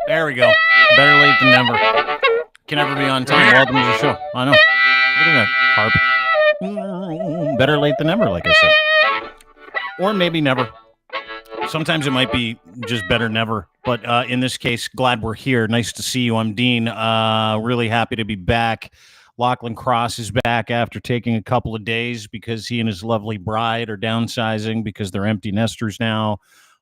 There we go. Better late than never. Can never be on time. Welcome to the show. I know. Look at that harp. Better late than never, like I said. Or maybe never. Sometimes it might be just better never. But in this case, glad we're here. Nice to see you. I'm Dean. Really happy to be back. Lachlan Cross is back after taking a couple of days because he and his lovely bride are downsizing because they're empty nesters now.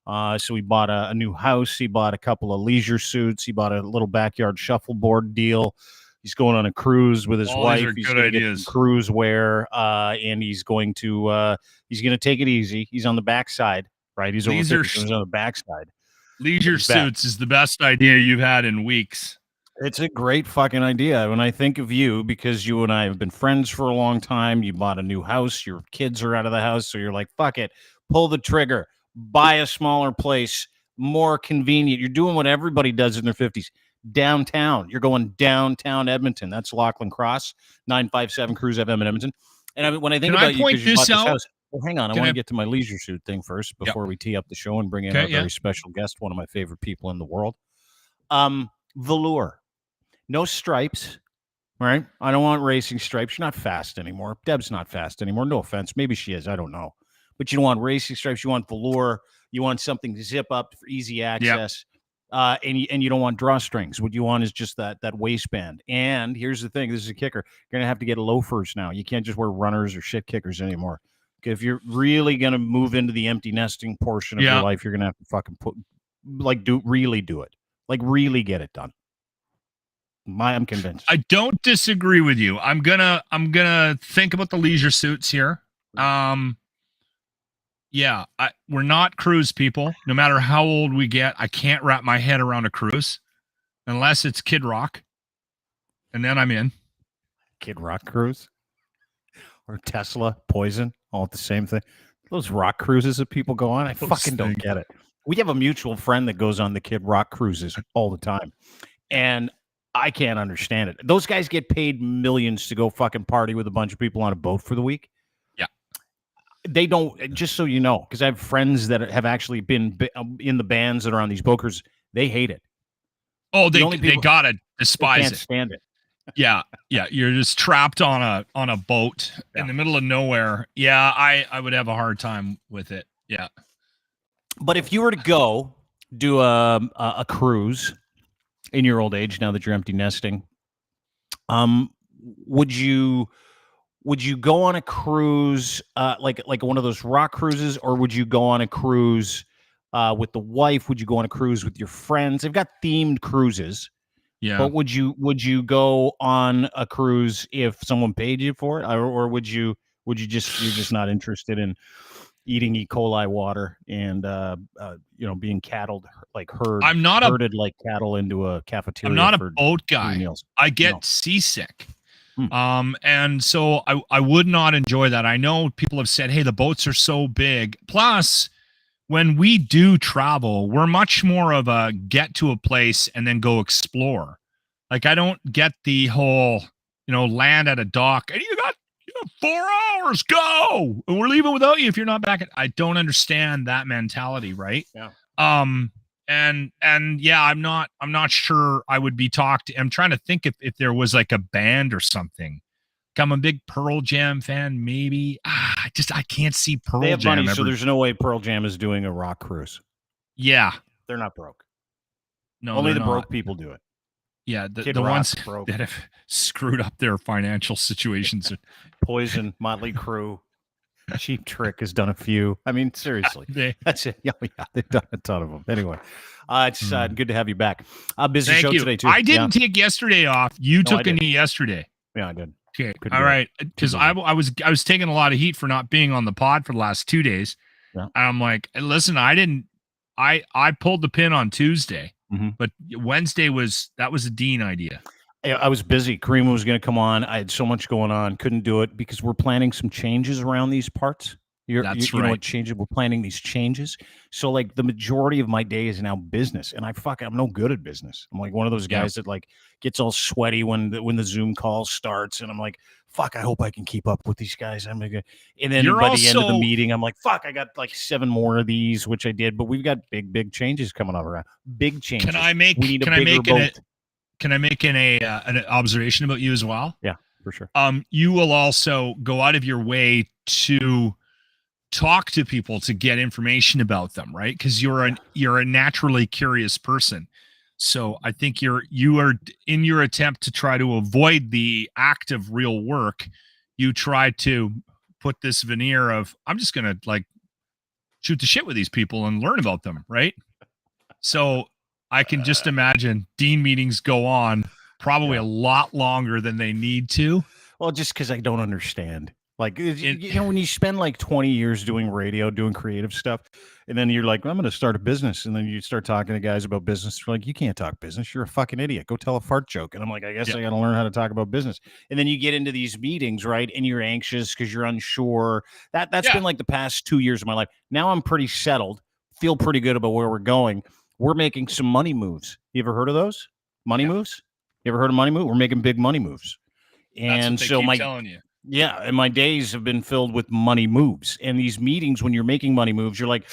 So he bought a new house. He bought a couple of leisure suits. He bought a little backyard shuffleboard deal. He's going on a cruise with his wife. He's going to get some cruise wear, and he's going to take it easy. He's on the backside, right? He's on the backside. Leisure suits is the best idea you've had in weeks. It's a great fucking idea. When I think of you, because you and I have been friends for a long time, you bought a new house. Your kids are out of the house, so you're like, fuck it, pull the trigger. Buy a smaller place, more convenient. You're doing what everybody does in their 50s. Downtown. You're going downtown Edmonton. That's Lachlan Cross, 957 Cruise FM in Edmonton. And when I think about you, because you bought this house. Well, hang on. I want to get to my leisure suit thing first before we tee up the show and bring in a very special guest, one of my favorite people in the world. Velour. No stripes, right? I don't want racing stripes. You're not fast anymore. Deb's not fast anymore. No offense. Maybe she is. I don't know. But you don't want racing stripes. You want velour. You want something to zip up for easy access. Yep. And you don't want drawstrings. What you want is just that waistband. And here's the thing. This is a kicker. You're going to have to get loafers now. You can't just wear runners or shit kickers anymore. If you're really going to move into the empty nesting portion of your life, you're going to have to fucking really do it. Like, really get it done. I'm convinced. I don't disagree with you. I'm gonna think about the leisure suits here. Yeah, we're not cruise people. No matter how old we get, I can't wrap my head around a cruise unless it's Kid Rock, and then I'm in. Kid Rock cruise or Tesla Poison, all at the same thing. Those rock cruises that people go on, I fucking don't get it. We have a mutual friend that goes on the Kid Rock cruises all the time, and I can't understand it. Those guys get paid millions to go fucking party with a bunch of people on a boat for the week. They don't, just so you know, because I have friends that have actually been in the bands that are on these boaters. They hate it. Oh, they gotta despise can't stand it. Yeah. You're just trapped on a boat in the middle of nowhere. Yeah, I would have a hard time with it. Yeah. But if you were to go do a cruise in your old age, now that you're empty nesting, would you go on a cruise like one of those rock cruises, or would you go on a cruise with the wife? Would you go on a cruise with your friends? They've got themed cruises. Yeah. But would you go on a cruise if someone paid you for it, or would you're just not interested in eating E. coli water and being cattled like herded like cattle into a cafeteria? I'm not a boat guy. Meals. I get seasick. And so I would not enjoy that. I know people have said, hey, the boats are so big. Plus, when we do travel, we're much more of a get to a place and then go explore. Like, I don't get the whole, land at a dock and you got 4 hours, go, and we're leaving without you if you're not back. I don't understand that mentality, right? Yeah. And yeah, I'm not sure I would be talked to. I'm trying to think if there was like a band or something. I'm a big Pearl Jam fan, maybe. I can't see Pearl they have Jam. Money, so there's no way Pearl Jam is doing a rock cruise. Yeah. They're not broke. No, only the broke people do it. Yeah, the ones that have screwed up their financial situations. Poison, Motley Crue, Cheap Trick has done a few. I mean, seriously, that's it. Yeah, they've done a ton of them. Anyway, it's good to have you back. Busy Thank show you. today too. I didn't take yesterday off. You took a knee yesterday. Yeah, I did. Okay, all right. Because I was taking a lot of heat for not being on the pod for the last 2 days. Yeah. And I'm like, listen, I pulled the pin on Tuesday, but Wednesday was a Dean idea. I was busy. Caryma was going to come on. I had so much going on. Couldn't do it because we're planning some changes around these parts. That's you know right. what changes? We're planning these changes. So like the majority of my day is now business, and I'm no good at business. I'm like one of those guys that like gets all sweaty when the Zoom call starts, and I'm like, fuck, I hope I can keep up with these guys. And then by the end of the meeting, I'm like, fuck, I got like 7 more of these, which I did. But we've got big changes coming up around. Big changes. Can I make an observation about you as well? Yeah, for sure. You will also go out of your way to talk to people to get information about them, right? Because you're a naturally curious person. So I think you are in your attempt to try to avoid the act of real work, you try to put this veneer of I'm just gonna like shoot the shit with these people and learn about them, right? So I can just imagine Dean meetings go on probably a lot longer than they need to. Well, just because I don't understand. Like, you know, when you spend like 20 years doing radio, doing creative stuff, and then you're like, I'm going to start a business. And then you start talking to guys about business. They're like, you can't talk business. You're a fucking idiot. Go tell a fart joke. And I'm like, I guess I got to learn how to talk about business. And then you get into these meetings, right? And you're anxious because you're unsure. That's been like the past 2 years of my life. Now I'm pretty settled, feel pretty good about where we're going. We're making some money moves. You ever heard of those? Money moves? You ever heard of money move? We're making big money moves. And that's what they keep telling you. Yeah, and my days have been filled with money moves. And these meetings, when you're making money moves, you're like,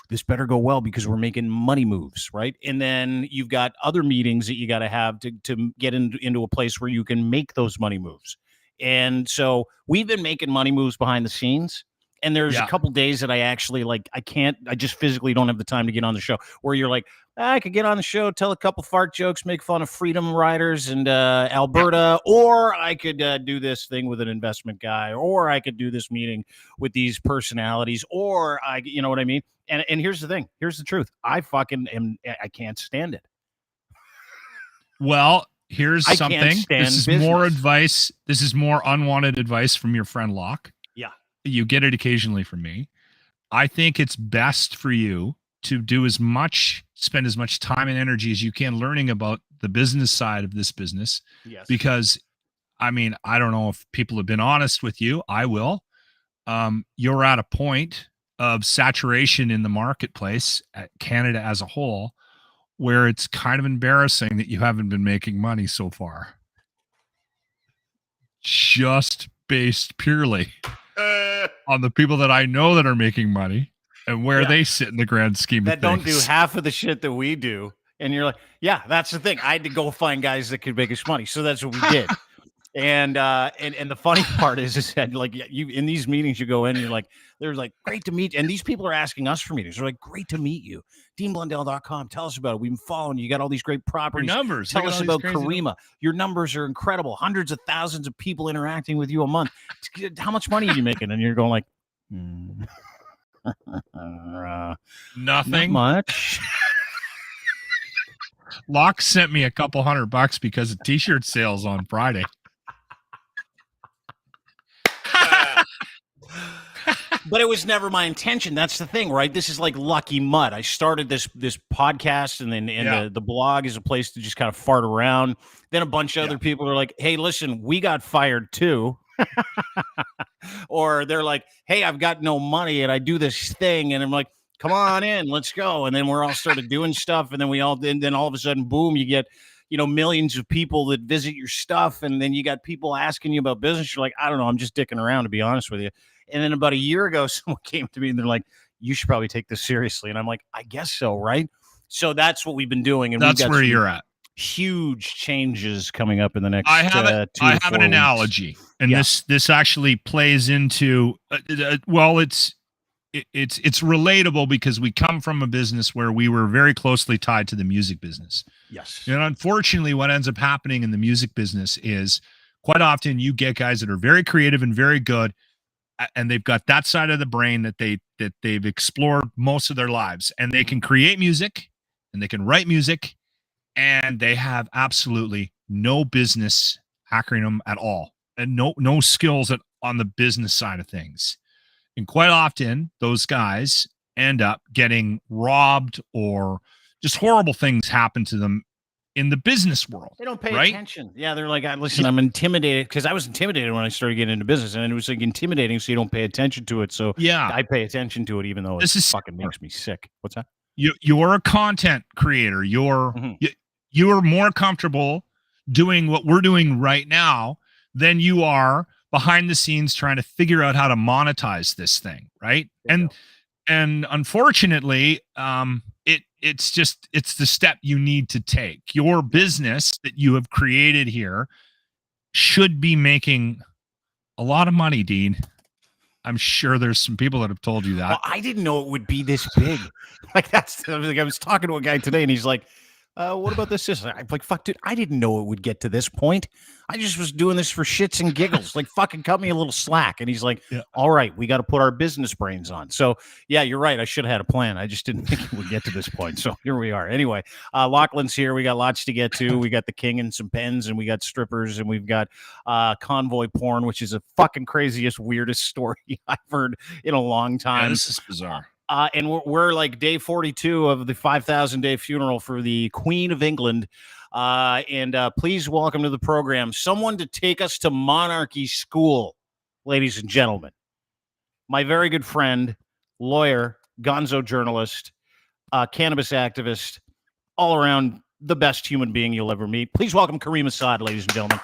this better go well because we're making money moves, right? And then you've got other meetings that you got to have to get into a place where you can make those money moves. And so we've been making money moves behind the scenes. And there's a couple days that I actually I just physically don't have the time to get on the show where you're like, I could get on the show, tell a couple fart jokes, make fun of freedom riders and Alberta, or I could do this thing with an investment guy, or I could do this meeting with these personalities, or you know what I mean? And here's the thing. Here's the truth. I can't stand it. Well, here's something. This is business. More advice. This is more unwanted advice from your friend Locke. Yeah. You get it occasionally from me. I think it's best for you to spend as much time and energy as you can learning about the business side of this business. Yes. Because, I mean, I don't know if people have been honest with you. I will. You're at a point of saturation in the marketplace at Canada as a whole, where it's kind of embarrassing that you haven't been making money so far. Just based purely on the people that I know that are making money and where they sit in the grand scheme of things. That don't do half of the shit that we do. And you're like, yeah, that's the thing. I had to go find guys that could make us money. So that's what we did. And the funny part is that like you in these meetings you go in and you're like, they're like, great to meet you. And these people are asking us for meetings. They're like, great to meet you. DeanBlundell.com. Tell us about it. We've been following you. You got all these great properties. Your numbers. Tell us about Caryma. Your numbers are incredible. Hundreds of thousands of people interacting with you a month. How much money are you making? And you're going like, nothing. Not much. Locke sent me a couple $100 because of t-shirt sales on Friday. But it was never my intention. That's the thing, right? This is like Lucky Mud. I started this podcast, and then the blog is a place to just kind of fart around. Then a bunch of other people are like, hey, listen, we got fired too. Or they're like, hey, I've got no money and I do this thing. And I'm like, come on in, let's go. And then we're all started doing stuff. And then all of a sudden, boom, you get, millions of people that visit your stuff. And then you got people asking you about business. You're like, I don't know. I'm just dicking around, to be honest with you. And then about a year ago, someone came to me and they're like, you should probably take this seriously. And I'm like, I guess so. Right. So that's what we've been doing. And that's where you're at. Huge changes coming up in the next. I have an analogy, and this actually plays into. It's relatable because we come from a business where we were very closely tied to the music business. Yes, and unfortunately, what ends up happening in the music business is quite often you get guys that are very creative and very good, and they've got that side of the brain that they've explored most of their lives, and they can create music, and they can write music. And they have absolutely no business acronym at all, and no skills on the business side of things. And quite often, those guys end up getting robbed, or just horrible things happen to them in the business world. They don't pay right? attention. Yeah, they're like, listen, I'm intimidated because I was intimidated when I started getting into business, and it was like intimidating, so you don't pay attention to it. So Yeah, I pay attention to it, even though it fucking makes me sick. What's that? You're a content creator. You're more comfortable doing what we're doing right now than you are behind the scenes trying to figure out how to monetize this thing, right? And unfortunately, it's the step you need to take. Your business that you have created here should be making a lot of money, Dean. I'm sure there's some people that have told you that. Well, I didn't know it would be this big. I was talking to a guy today, and he's like, what about this? I'm like, fuck, dude, I didn't know it would get to this point. I just was doing this for shits and giggles. Like, fucking cut me a little slack. And he's like, all right, we got to put our business brains on. So, yeah, you're right. I should have had a plan. I just didn't think it would get to this point. So here we are. Anyway, Lachlan's here. We got lots to get to. We got the king and some pens, and we got strippers, and we've got convoy porn, which is the fucking craziest, weirdest story I've heard in a long time. Yeah, this is bizarre. And we're like day 42 of the 5,000 day funeral for the Queen of England. And please welcome to the program someone to take us to Monarchy School, ladies and gentlemen. My very good friend, lawyer, Gonzo Journalist, cannabis activist, all around the best human being you'll ever meet. Please welcome Caryma Saad, ladies and gentlemen.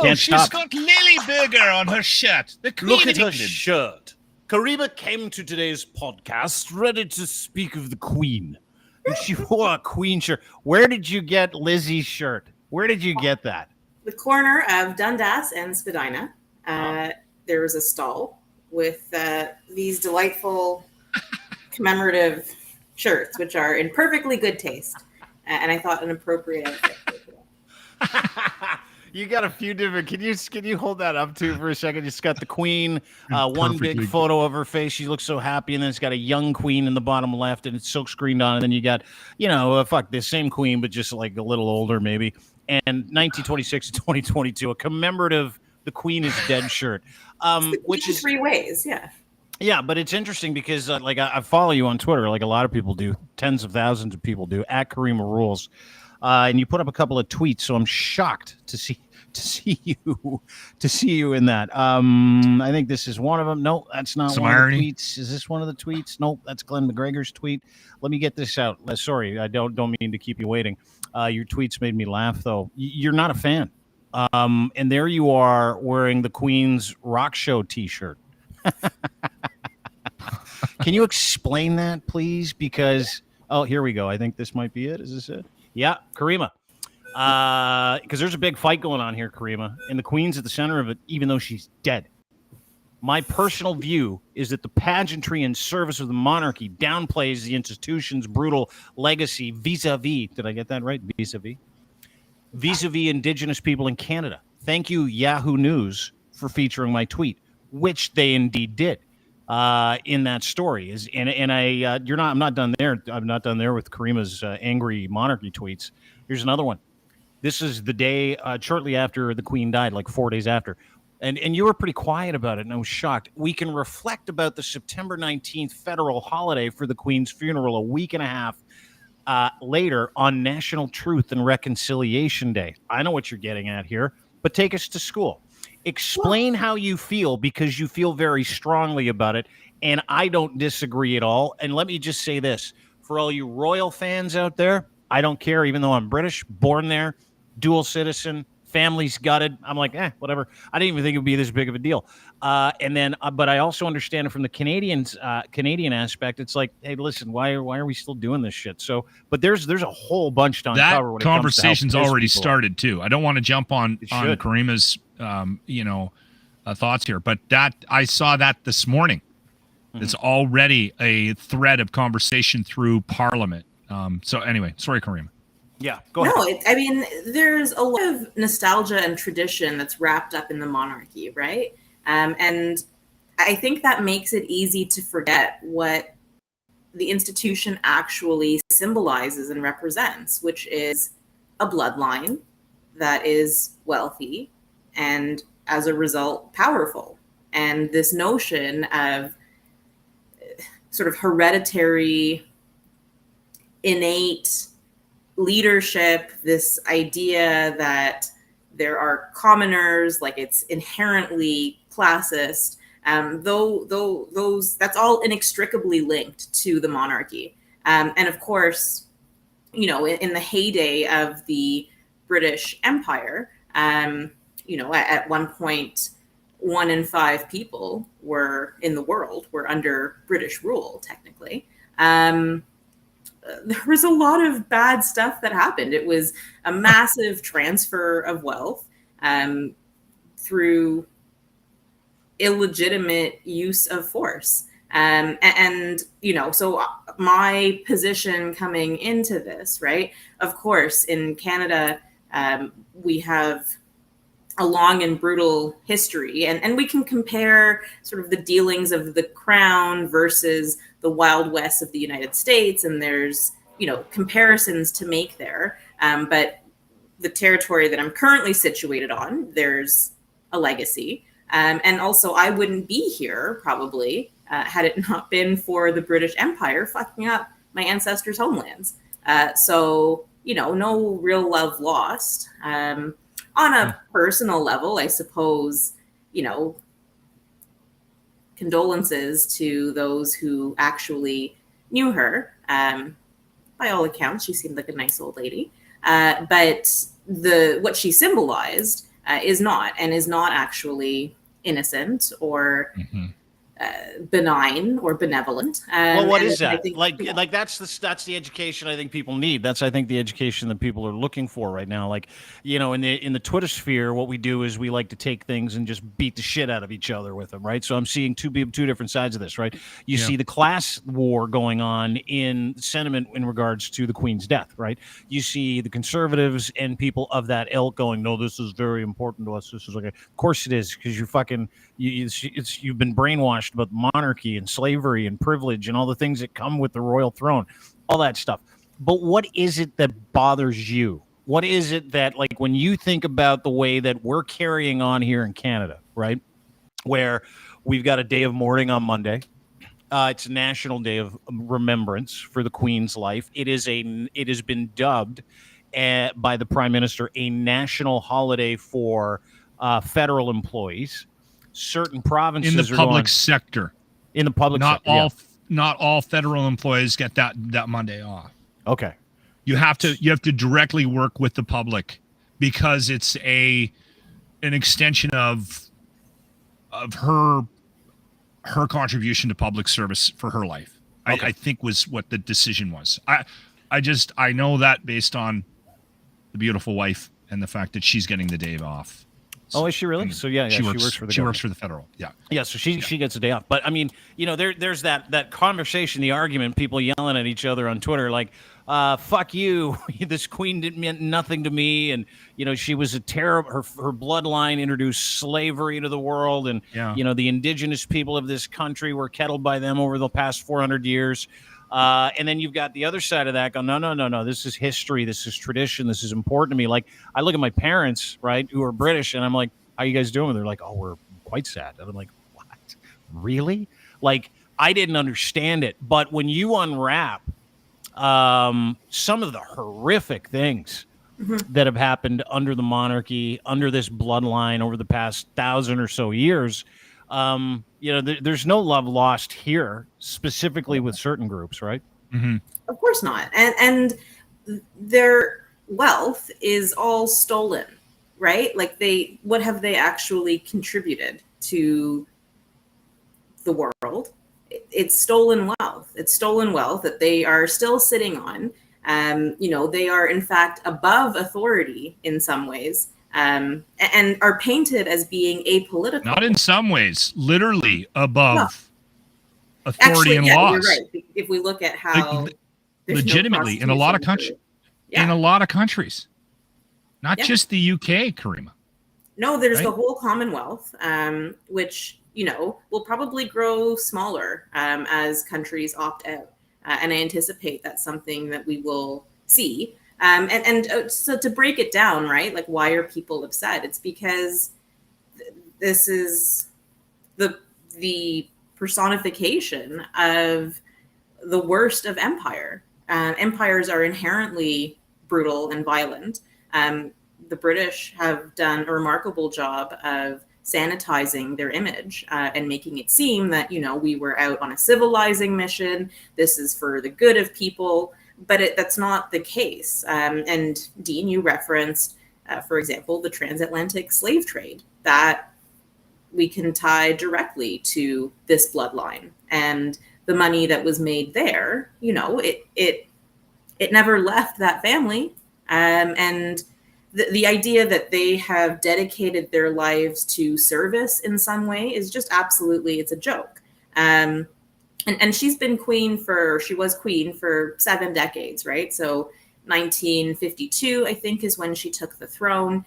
Oh, she's got Lily Burger on her shirt. The Queen Look at of her England. shirt. Caryma came to today's podcast ready to speak of the Queen. And she wore a Queen shirt. Where did you get Lizzie's shirt? Where did you get that? The corner of Dundas and Spadina. There was a stall with these delightful commemorative shirts, which are in perfectly good taste. And I thought an appropriate outfit for today. You got a few different. Can you hold that up too for a second? It's got the Queen, one big photo of her face. She looks so happy, and then it's got a young Queen in the bottom left, and it's silk screened on. And then you got, the same Queen, but just like a little older maybe. And 1926 to 2022, a commemorative "The Queen is Dead" shirt, which is 3 ways, yeah. Yeah, but it's interesting because I follow you on Twitter, like a lot of people do, tens of thousands of people do, at Caryma Rules. And you put up a couple of tweets, so I'm shocked to see you in that. I think this is one of them. No, that's not one of the tweets. Is this one of the tweets? Nope, that's Glenn McGregor's tweet. Let me get this out. Sorry, I don't mean to keep you waiting. Your tweets made me laugh, though. You're not a fan. And there you are wearing the Queen's Rock Show T-shirt. Can you explain that, please? Because here we go. I think this might be it. Is this it? Yeah, Caryma. Because there's a big fight going on here, Caryma, and the Queen's at the center of it, even though she's dead. My personal view is that the pageantry and service of the monarchy downplays the institution's brutal legacy vis-a-vis, did I get that right? Vis-a-vis Indigenous people in Canada. Thank you, Yahoo News, for featuring my tweet, which they indeed did. In that story I'm not done there. I'm not done there with Caryma's angry monarchy tweets. Here's another one. This is the day shortly after the Queen died, like 4 days after. And you were pretty quiet about it, and I was shocked. We can reflect about the September 19th federal holiday for the Queen's funeral a week and a half later on National Truth and Reconciliation Day. I know what you're getting at here, but take us to school. Explain how you feel, because you feel very strongly about it, and I don't disagree at all. And let me just say this. For all you royal fans out there, I don't care, even though I'm British, born there, dual citizen, family's gutted. I'm like, whatever. I didn't even think it would be this big of a deal. But I also understand it from the Canadian aspect. It's like, hey, listen, why are we still doing this shit? So, but there's a whole bunch to uncover. That conversation's already started too. I don't want to jump on Caryma's thoughts here, but that I saw that this morning. Mm-hmm. It's already a thread of conversation through Parliament. So anyway, sorry, Caryma. Yeah, go ahead. No, there's a lot of nostalgia and tradition that's wrapped up in the monarchy, right? And I think that makes it easy to forget what the institution actually symbolizes and represents, which is a bloodline that is wealthy and, as a result, powerful. And this notion of sort of hereditary innate leadership, this idea that there are commoners, like it's inherently classist. That's all inextricably linked to the monarchy. And of course, in the heyday of the British Empire, at one point, 1 in 5 people in the world were under British rule, technically. There was a lot of bad stuff that happened. It was a massive transfer of wealth through illegitimate use of force. So my position coming into this, right? Of course, in Canada, we have a long and brutal history, and we can compare sort of the dealings of the Crown versus the Wild West of the United States, and there's comparisons to make there. But the territory that I'm currently situated on, there's a legacy, and also I wouldn't be here probably had it not been for the British Empire fucking up my ancestors' homelands. So no real love lost. On a personal level, I suppose, condolences to those who actually knew her. By all accounts, she seemed like a nice old lady. But what she symbolized is not actually innocent or benign or benevolent. Well, what is that? Like that's the education I think people need. That's I think the education that people are looking for right now. Like, in the Twitter sphere, what we do is we like to take things and just beat the shit out of each other with them, right? So I'm seeing two different sides of this, right? You see the class war going on in sentiment in regards to the Queen's death, right? You see the conservatives and people of that ilk going, no, this is very important to us. This is of course it is, because you've been brainwashed about monarchy and slavery and privilege and all the things that come with the royal throne, all that stuff. But what is it that bothers you? What is it that, like, when you think about the way that we're carrying on here in Canada, right, where we've got a day of mourning on Monday, it's a national day of remembrance for the Queen's life. It has been dubbed by the Prime Minister a national holiday for federal employees. Certain provinces in the public sector. In the public sector, not all federal employees get that Monday off. Okay, you have to directly work with the public because it's an extension of her contribution to public service for her life. Okay. I think was what the decision was. I know that based on the beautiful wife and the fact that she's getting the day off. So, is she really? So she works for the federal. Yeah. So she gets a day off. But I mean, there's that conversation, the argument, people yelling at each other on Twitter, like, "Fuck you! This queen meant nothing to me," and she was a terrible. Her bloodline introduced slavery into the world, and the indigenous people of this country were kettled by them over the past 400 years. And then you've got the other side of that going, no, this is history, this is tradition, this is important to me. Like, I look at my parents, right, who are British, and I'm like, how you guys doing? They're like, oh, we're quite sad. And I'm like, what? Really? Like, I didn't understand it. But when you unwrap some of the horrific things that have happened under the monarchy, under this bloodline over the past 1,000 or so years, there's no love lost here, specifically with certain groups, right? Mm-hmm. Of course not. And their wealth is all stolen, right? Like, what have they actually contributed to the world? It's stolen wealth. It's stolen wealth that they are still sitting on. They are in fact above authority in some ways. And are painted as being apolitical. Not in some ways, literally above authority and laws. You're right. If we look at how legitimately in a lot of countries, not just the UK, Caryma. No, there's the whole Commonwealth, which will probably grow smaller as countries opt out, and I anticipate that's something that we will see. So to break it down, right? Like, why are people upset? It's because this is the personification of the worst of empire. empires are inherently brutal and violent. The British have done a remarkable job of sanitizing their image and making it seem that, we were out on a civilizing mission. This is for the good of people, but that's not the case. And Dean, you referenced, for example, the transatlantic slave trade that we can tie directly to this bloodline, and the money that was made there, it never left that family. And the idea that they have dedicated their lives to service in some way is just absolutely, it's a joke. And she's been she was queen for 7 decades, right? So 1952, I think, is when she took the throne.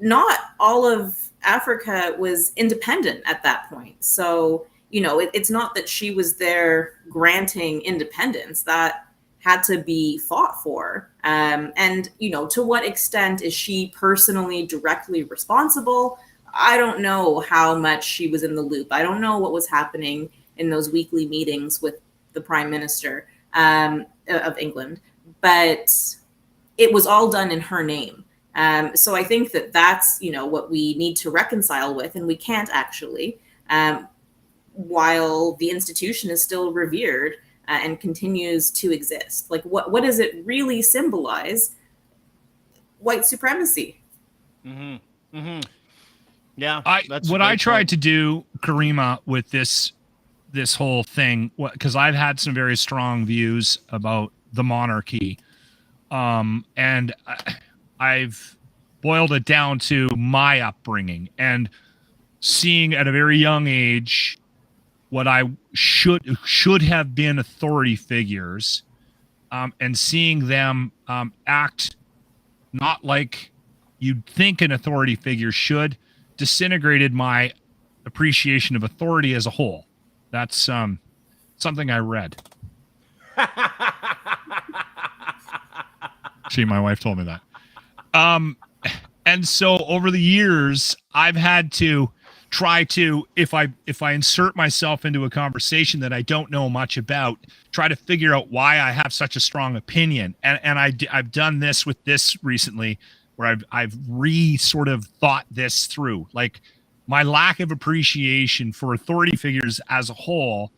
Not all of Africa was independent at that point. So, it's not that she was there granting independence. That had to be fought for. And, to what extent is she personally directly responsible? I don't know how much she was in the loop. I don't know what was happening in those weekly meetings with the Prime Minister of England, but it was all done in her name. So I think that's, what we need to reconcile with, and we can't actually, while the institution is still revered and continues to exist. Like, what does it really symbolize? White supremacy. Mm-hmm. Mm-hmm. Yeah. What I tried to do, Caryma, with this whole thing, because I've had some very strong views about the monarchy, and I've boiled it down to my upbringing and seeing at a very young age what I should have been authority figures, and seeing them act not like you'd think an authority figure should, disintegrated my appreciation of authority as a whole. That's something I read. My wife told me that. And so over the years, I've had to try to, if I insert myself into a conversation that I don't know much about, try to figure out why I have such a strong opinion. And I've done this with this recently, where I've sort of thought this through. Like, my lack of appreciation for authority figures as a whole,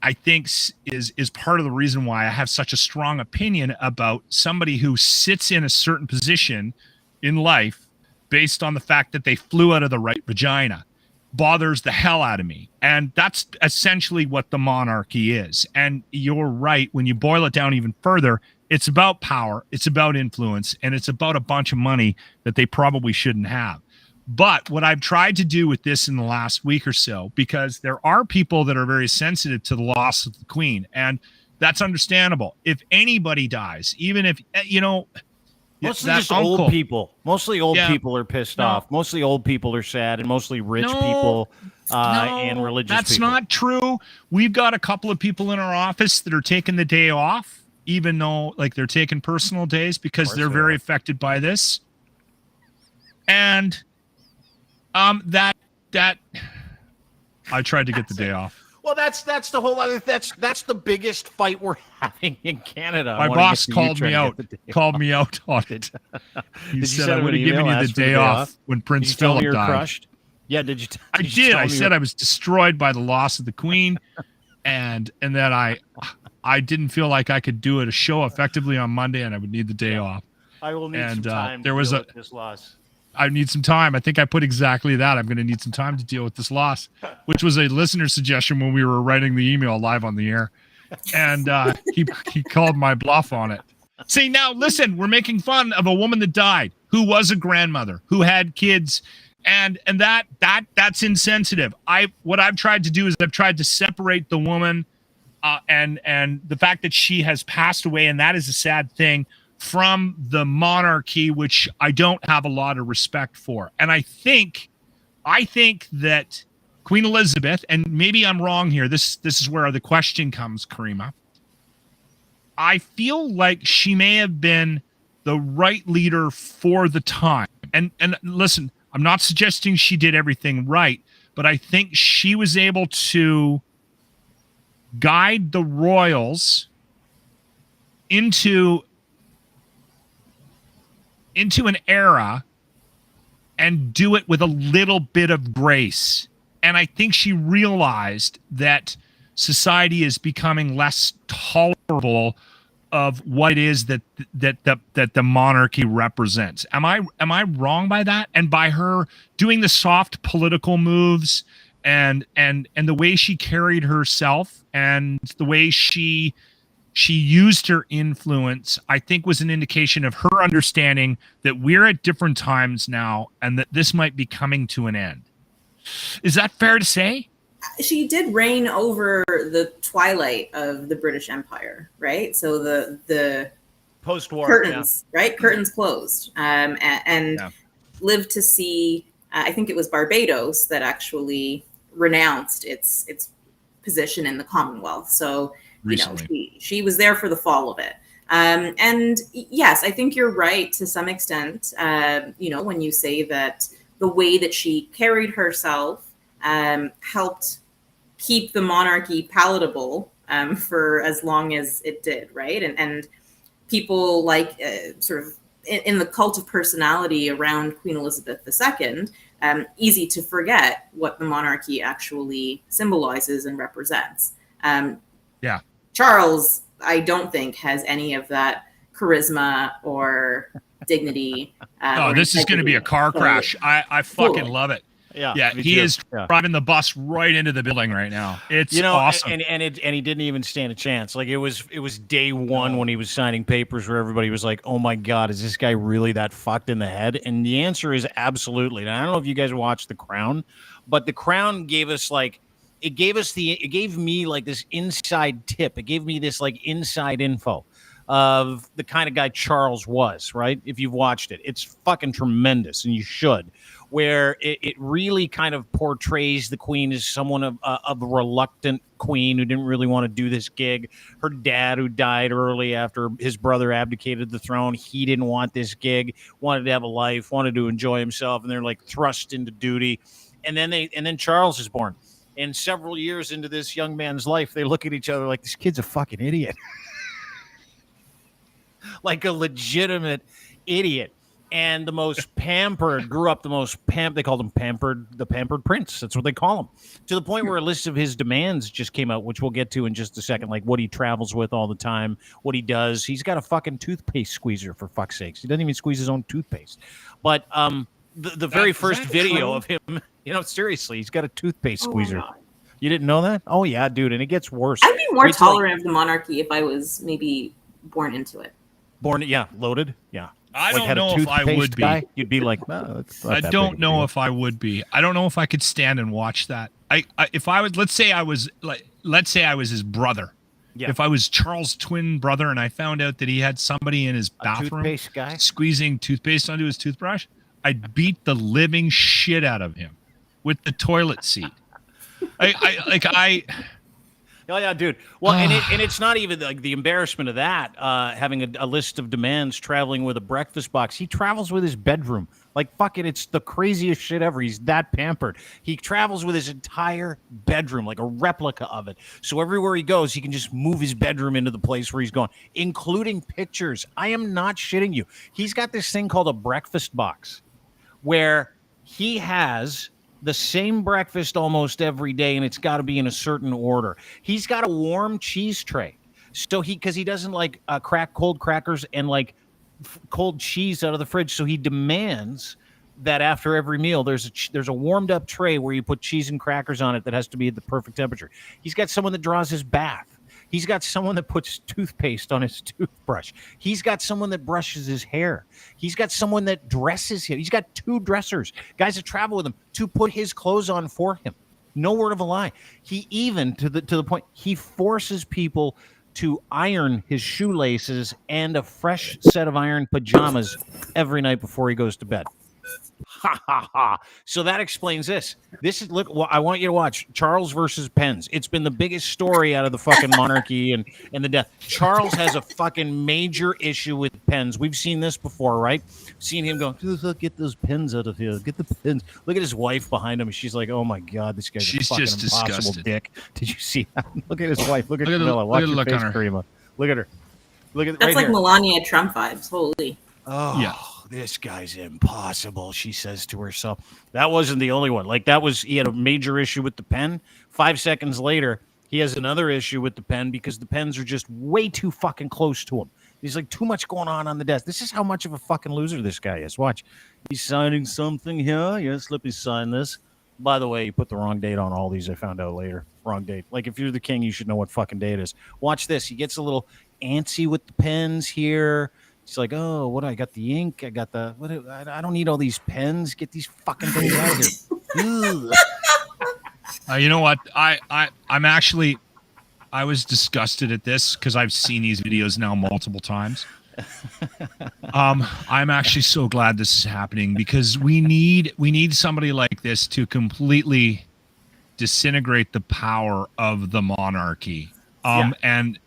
I think is part of the reason why I have such a strong opinion about somebody who sits in a certain position in life based on the fact that they flew out of the right vagina. Bothers the hell out of me. And that's essentially what the monarchy is. And you're right, when you boil it down even further, it's about power, it's about influence, and it's about a bunch of money that they probably shouldn't have. But what I've tried to do with this in the last week or so, because there are people that are very sensitive to the loss of the Queen, and that's understandable. If anybody dies, even if, mostly just old people. Mostly old people are pissed off. Mostly old people are sad, and mostly rich people and religious people. That's not true. We've got a couple of people in our office that are taking the day off, even though they're taking personal days because they're very affected by this. And that I tried to get the day off. Well, that's the whole other. That's the biggest fight we're having in Canada. My boss called me out on it. He said I would have given you the day off when Prince Philip died. Crushed? Yeah, did you? I did. I said I was destroyed by the loss of the Queen, and that I didn't feel like I could do a show effectively on Monday, and I would need the day off. I will need some time. There was this loss. I need some time. I think I put exactly that. I'm going to need some time to deal with this loss, which was a listener suggestion when we were writing the email live on the air. And he called my bluff on it. See, now listen, we're making fun of a woman that died, who was a grandmother, who had kids, and that's insensitive. What I've tried to do is I've tried to separate the woman and the fact that she has passed away, and that is a sad thing, from the monarchy, which I don't have a lot of respect for. And I think that Queen Elizabeth, and maybe I'm wrong here, this is where the question comes, Caryma. I feel like she may have been the right leader for the time. And listen, I'm not suggesting she did everything right, but I think she was able to guide the royals into an era and do it with a little bit of grace. And I think she realized that society is becoming less tolerable of what it is that the monarchy represents. Am I wrong by that? And by her doing the soft political moves and the way she carried herself and the way she used her influence, I think was an indication of her understanding that we're at different times now and that this might be coming to an end. Is that fair to say? She did reign over the twilight of the British Empire, right? So the post-war curtains, right? Curtains closed, and lived to see. I think it was Barbados that actually renounced its position in the Commonwealth. So recently, she was there for the fall of it. And yes, I think you're right to some extent. When you say that the way that she carried herself helped keep the monarchy palatable for as long as it did, right? And people like sort of in the cult of personality around Queen Elizabeth II, easy to forget what the monarchy actually symbolizes and represents. Charles, I don't think, has any of that charisma or dignity. This is going to be a car crash. I fucking love it. Yeah, he is driving the bus right into the building right now. It's awesome, and he didn't even stand a chance. Like it was day one when he was signing papers where everybody was like, "Oh my God, is this guy really that fucked in the head?" And the answer is absolutely. And I don't know if you guys watched The Crown, but The Crown gave us it gave me like this inside tip. It gave me this like inside info of the kind of guy Charles was, right? If you've watched it, it's fucking tremendous, and you should. Where it really kind of portrays the queen as someone of a reluctant queen who didn't really want to do this gig. Her dad, who died early after his brother abdicated the throne, he didn't want this gig, wanted to have a life, wanted to enjoy himself, and they're like thrust into duty. And then Charles is born. And several years into this young man's life, they look at each other like, this kid's a fucking idiot. Like a legitimate idiot. And the most pampered, grew up the most they called him the pampered prince. That's what they call him. To the point where a list of his demands just came out, which we'll get to in just a second, like what he travels with all the time, what he does. He's got a fucking toothpaste squeezer, for fuck's sakes. He doesn't even squeeze his own toothpaste. But the very first video of him, seriously, he's got a toothpaste squeezer. You didn't know that? Oh, yeah, dude, and it gets worse. I'd be more tolerant of the monarchy if I was maybe born into it. Loaded, yeah. I don't know if I would be. You'd be like, I don't know if I would be. I don't know if I could stand and watch that. If I would, let's say I was his brother. Yeah. If I was Charles' twin brother and I found out that he had somebody in his bathroom squeezing toothpaste onto his toothbrush, I'd beat the living shit out of him with the toilet seat. Oh yeah, dude. Well, and it's not even like the embarrassment of that. Having a list of demands, traveling with a breakfast box. He travels with his bedroom. Like fuck it, it's the craziest shit ever. He's that pampered. He travels with his entire bedroom, like a replica of it. So everywhere he goes, he can just move his bedroom into the place where he's going, including pictures. I am not shitting you. He's got this thing called a breakfast box, where he has the same breakfast almost every day, and it's got to be in a certain order. He's got a warm cheese tray, so because he doesn't like cold crackers and like cold cheese out of the fridge, so he demands that after every meal there's a warmed up tray where you put cheese and crackers on it that has to be at the perfect temperature. He's got someone that draws his bath. He's got someone that puts toothpaste on his toothbrush. He's got someone that brushes his hair. He's got someone that dresses him. He's got 2 dressers, guys that travel with him to put his clothes on for him. No word of a lie. He even, to the point, he forces people to iron his shoelaces and a fresh set of iron pajamas every night before he goes to bed. Ha ha ha. So that explains this. Look, I want you to watch Charles versus Pens. It's been the biggest story out of the fucking monarchy and the death. Charles has a fucking major issue with pens. We've seen this before, right? Seen him go, get those pens out of here. Get the pens. Look at his wife behind him. She's like, oh my God, this guy's a fucking just impossible dick. Did you see that? Look at his wife. Look at Camilla. Watch her face, Caryma. Look at her. Look at that's right like here. Melania Trump vibes. Holy. Oh, yeah. This guy's impossible, she says to herself. That wasn't the only one. Like, he had a major issue with the pen. 5 seconds later, he has another issue with the pen because the pens are just way too fucking close to him. He's like, too much going on the desk. This is how much of a fucking loser this guy is. Watch. He's signing something here. Yes, let me sign this. By the way, you put the wrong date on all these. I found out later. Wrong date. Like, if you're the king, you should know what fucking day it is. Watch this. He gets a little antsy with the pens here. He's like, oh, what? I got the ink. I got the what? I don't need all these pens. Get these fucking things out of here. You know what? I was disgusted at this because I've seen these videos now multiple times. I'm actually so glad this is happening because we need somebody like this to completely disintegrate the power of the monarchy. And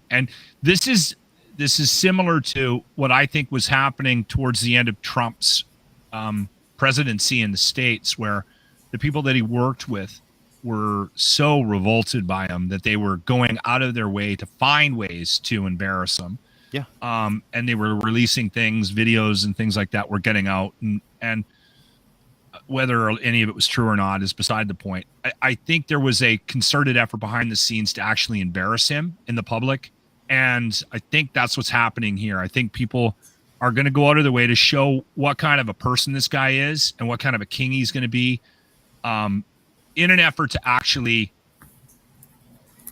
this is similar to what I think was happening towards the end of Trump's presidency in the States, where the people that he worked with were so revolted by him that they were going out of their way to find ways to embarrass him. Yeah. And they were releasing things, videos and things like that were getting out. And whether any of it was true or not is beside the point. I think there was a concerted effort behind the scenes to actually embarrass him in the public. And I think that's what's happening here. I think people are going to go out of their way to show what kind of a person this guy is and what kind of a king he's going to be, in an effort to actually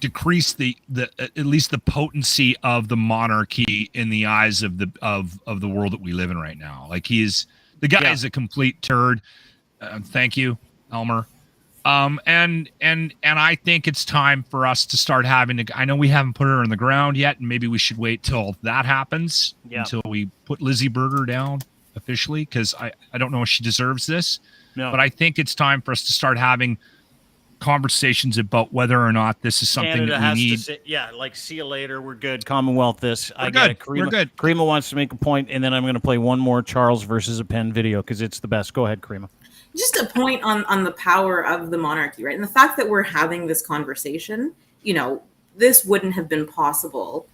decrease the at least the potency of the monarchy in the eyes of the world that we live in right now. Like, the guy is a complete turd. Thank you, Elmer. And I think it's time for us to start I know we haven't put her in the ground yet, and maybe we should wait till that happens, until we put Lizzie Berger down officially, because I don't know if she deserves this. No. But I think it's time for us to start having conversations about whether or not this is something Canada that we need. See you later. We're good. Commonwealth this. We're good. Caryma wants to make a point, and then I'm going to play one more Charles versus a pen video because it's the best. Go ahead, Caryma. Just a point on the power of the monarchy, right? And the fact that we're having this conversation, this wouldn't have been possible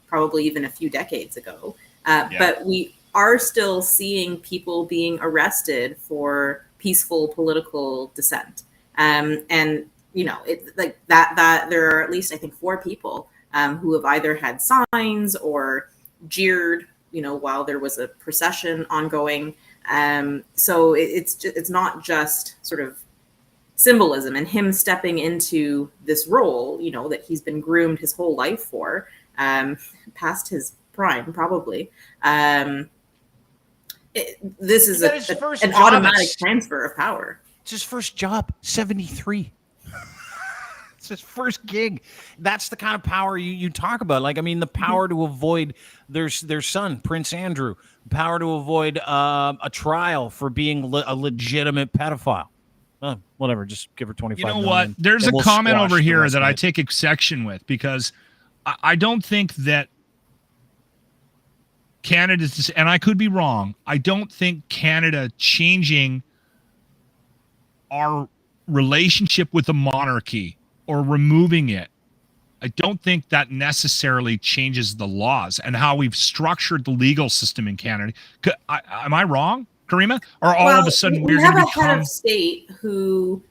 probably even a few decades ago. But we are still seeing people being arrested for peaceful political dissent. And it like that there are at least, I think, 4 people who have either had signs or jeered, while there was a procession ongoing. So it's not just sort of symbolism and him stepping into this role, that he's been groomed his whole life for, past his prime, probably. This is an automatic transfer of power. It's his first job, 73. It's his first gig. That's the kind of power you talk about. Like, I mean, the power to avoid their son, Prince Andrew, power to avoid a trial for being a legitimate pedophile. Whatever, just give her 25 million. You know what? There's a comment over here that I take exception with, because I don't think that Canada's, and I could be wrong, I don't think Canada changing our relationship with the monarchy or removing it, I don't think that necessarily changes the laws and how we've structured the legal system in Canada. Am I wrong, Caryma? Or all of a sudden we have a head of state who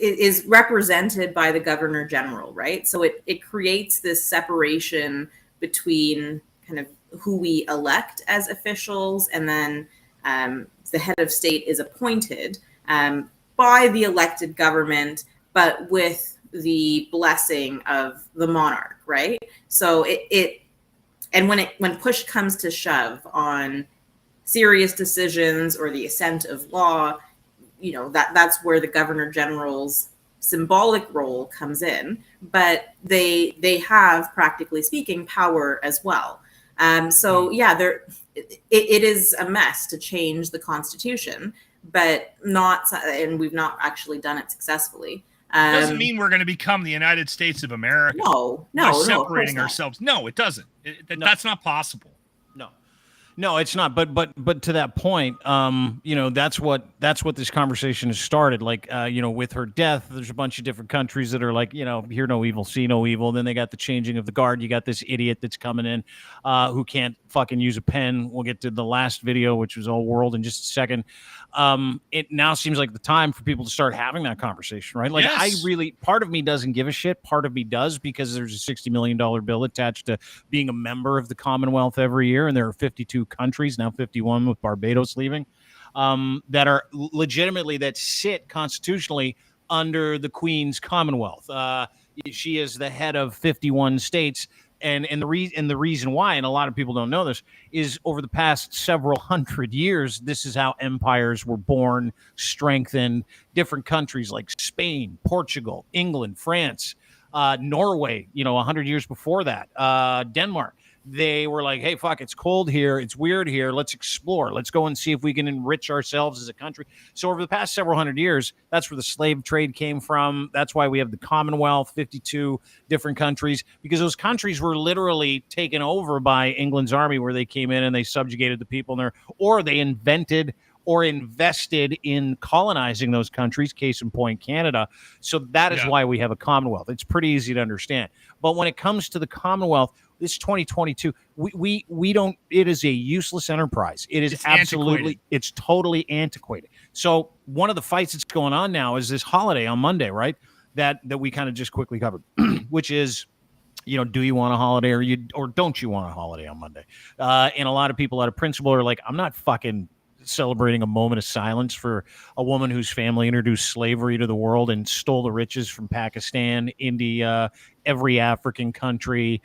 is represented by the Governor General, right? So it creates this separation between kind of who we elect as officials, and then the head of state is appointed by the elected government, but with the blessing of the monarch, right? So when push comes to shove on serious decisions or the assent of law, that's where the Governor General's symbolic role comes in, but they have, practically speaking, power as well. It is a mess to change the Constitution, but we've not actually done it successfully. Doesn't mean we're going to become the United States of America. No, separating ourselves. No, it doesn't. That's not possible. No, it's not. But to that point, that's what this conversation has started. Like, with her death, there's a bunch of different countries that are like, hear no evil, see no evil. Then they got the changing of the guard. You got this idiot that's coming in, who can't fucking use a pen. We'll get to the last video, which was all world, in just a second. It now seems like the time for people to start having that conversation, right? Like, yes. Part of me doesn't give a shit. Part of me does, because there's a $60 million bill attached to being a member of the Commonwealth every year, and there are 52 countries, now 51 with Barbados leaving, that are legitimately, that sit constitutionally under the Queen's Commonwealth. She is the head of 51 states. And the reason why, and a lot of people don't know this, is over the past several hundred years, this is how empires were born, strengthened. Different countries like Spain, Portugal, England, France, Norway, 100 years before that, Denmark. They were like, hey, fuck, it's cold here. It's weird here. Let's explore. Let's go and see if we can enrich ourselves as a country. So over the past several hundred years, that's where the slave trade came from. That's why we have the Commonwealth, 52 different countries, because those countries were literally taken over by England's army, where they came in and they subjugated the people in there, or they invented or invested in colonizing those countries, case in point, Canada. So that is why we have a Commonwealth. It's pretty easy to understand. But when it comes to the Commonwealth, it's 2022. We don't. It is a useless enterprise. It's absolutely antiquated. It's totally antiquated. So one of the fights that's going on now is this holiday on Monday, right? That we kind of just quickly covered, which is, do you want a holiday or don't you want a holiday on Monday? And a lot of people out of principle are like, I'm not fucking celebrating a moment of silence for a woman whose family introduced slavery to the world and stole the riches from Pakistan, India, every African country,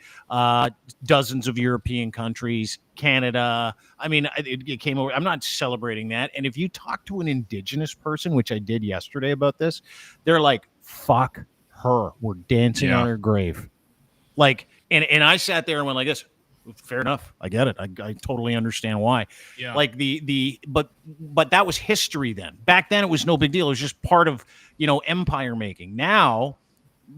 dozens of European countries, Canada. I mean, it came over. I'm not celebrating that. And if you talk to an Indigenous person, which I did yesterday about this, they're like, fuck her. We're dancing on her grave. Like, and I sat there and went like this. Fair enough. I get it. I totally understand why. Yeah. Like but that was history then. Back then it was no big deal. It was just part of, empire making. Now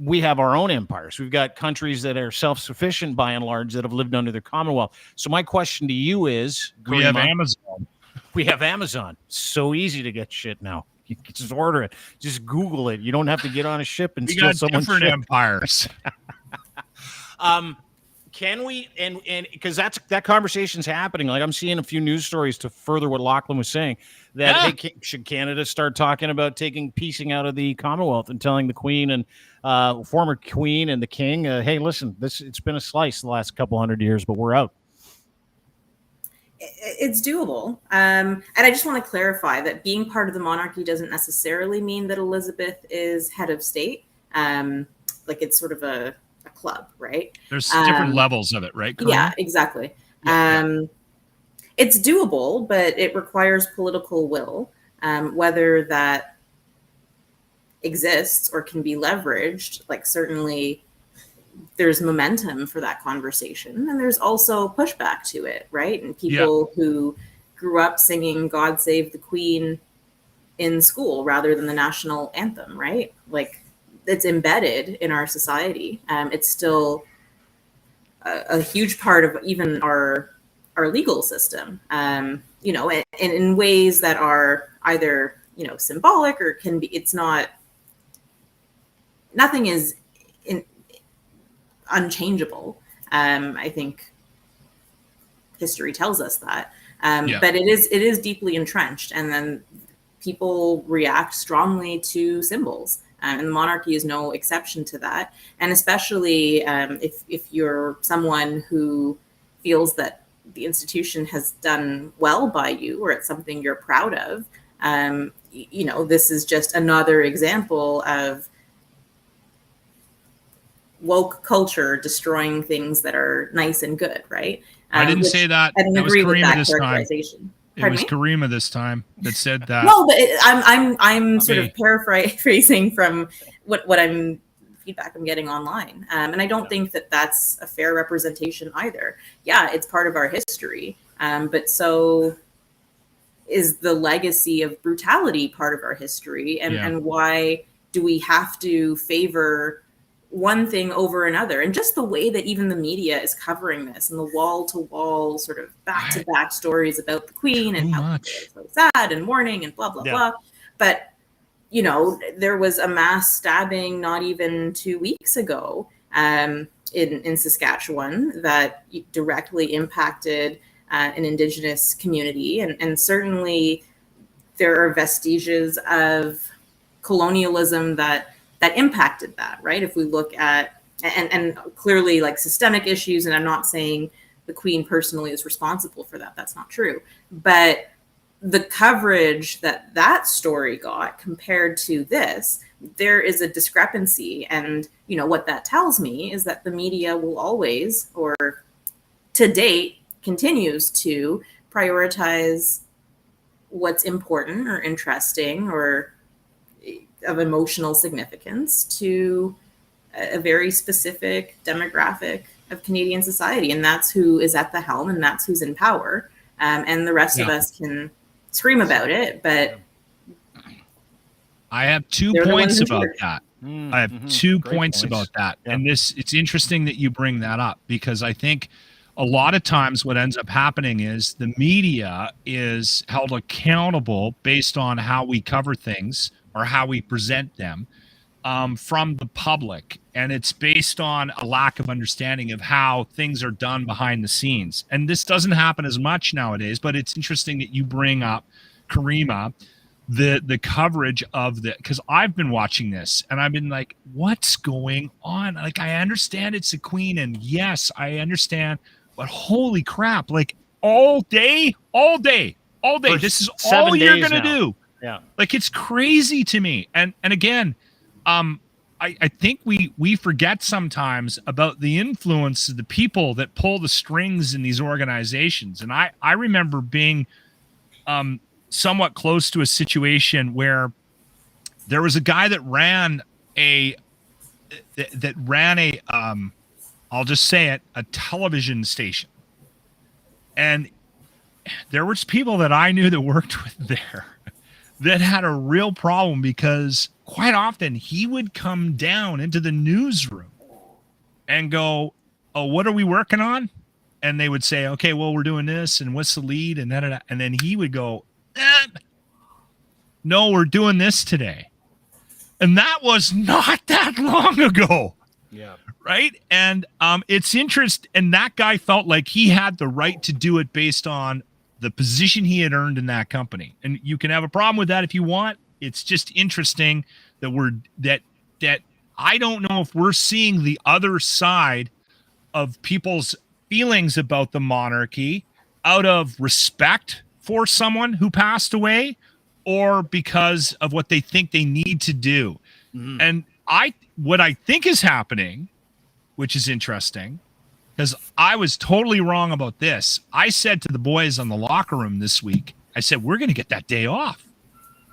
we have our own empires. We've got countries that are self-sufficient by and large that have lived under the Commonwealth. So my question to you is, we have Amazon. We have Amazon. So easy to get shit now. You can just order it. Just Google it. You don't have to get on a ship and steal someone's shit. Different empires. Can we, and because that conversation's happening. Like, I'm seeing a few news stories to further what Lachlan was saying, that should Canada start talking about piecing out of the Commonwealth and telling the Queen and former Queen and the King, hey, listen, it's been a slice the last couple hundred years, but we're out. It's doable. And I just want to clarify that being part of the monarchy doesn't necessarily mean that Elizabeth is head of state. Like, it's sort of a club, right? There's different levels of it, right? Caryma? Yeah, exactly. It's doable, but it requires political will. Whether that exists or can be leveraged, like, certainly there's momentum for that conversation, and there's also pushback to it, right? And people who grew up singing God Save the Queen in school rather than the national anthem, right? Like, it's embedded in our society. It's still a huge part of even our legal system, and in ways that are either, symbolic or can be, it's not, nothing is unchangeable. I think history tells us that, but it is deeply entrenched, and then people react strongly to symbols. And the monarchy is no exception to that. And especially if you're someone who feels that the institution has done well by you, or it's something you're proud of, this is just another example of woke culture destroying things that are nice and good, right? I didn't say that. I didn't agree with that characterization. It was Caryma this time that said that. No, but I'm sort of paraphrasing from what feedback I'm getting online, and I don't think that that's a fair representation either. Yeah, it's part of our history, but so is the legacy of brutality part of our history, and why do we have to favor one thing over another. And just the way that even the media is covering this, and the wall-to-wall sort of back-to-back stories about the Queen and how it's so sad and mourning and blah, blah, blah. But, you know, there was a mass stabbing not even 2 weeks ago in Saskatchewan that directly impacted an Indigenous community. And certainly there are vestiges of colonialism that impacted that, right? If we look at, and clearly like systemic issues, and I'm not saying the Queen personally is responsible for that. That's not true. But the coverage that story got compared to this, there is a discrepancy. And, you know, what that tells me is that the media will always, or to date, continues to prioritize what's important or interesting or of emotional significance to a very specific demographic of Canadian society. And that's who is at the helm, and that's who's in power. And the rest of us can scream about it, but I have 2 points about that. I have 2 points about that. And it's interesting that you bring that up, because I think a lot of times what ends up happening is the media is held accountable based on how we cover things or how we present them from the public. And it's based on a lack of understanding of how things are done behind the scenes. And this doesn't happen as much nowadays, but it's interesting that you bring up, Caryma, the coverage of the, because I've been watching this and I've been like, what's going on? Like, I understand it's the Queen, and yes, I understand, but holy crap, like all day, this is all you're gonna do. Yeah, like, it's crazy to me. And again, I think we forget sometimes about the influence of the people that pull the strings in these organizations. And I remember being somewhat close to a situation where there was a guy that ran a I'll just say it, a television station. And there was people that I knew that worked with there that had a real problem, because quite often he would come down into the newsroom and go, oh, what are we working on? And they would say, okay, well, we're doing this, and what's the lead? And then he would go, no, we're doing this today. And that was not that long ago. Yeah. Right. And it's interesting. And that guy felt like he had the right to do it based on the position he had earned in that company. And you can have a problem with that if you want. It's just interesting that that I don't know if we're seeing the other side of people's feelings about the monarchy out of respect for someone who passed away, or because of what they think they need to do. Mm-hmm. And what I think is happening, which is interesting, because I was totally wrong about this. I said to the boys on the locker room this week, I said, we're going to get that day off.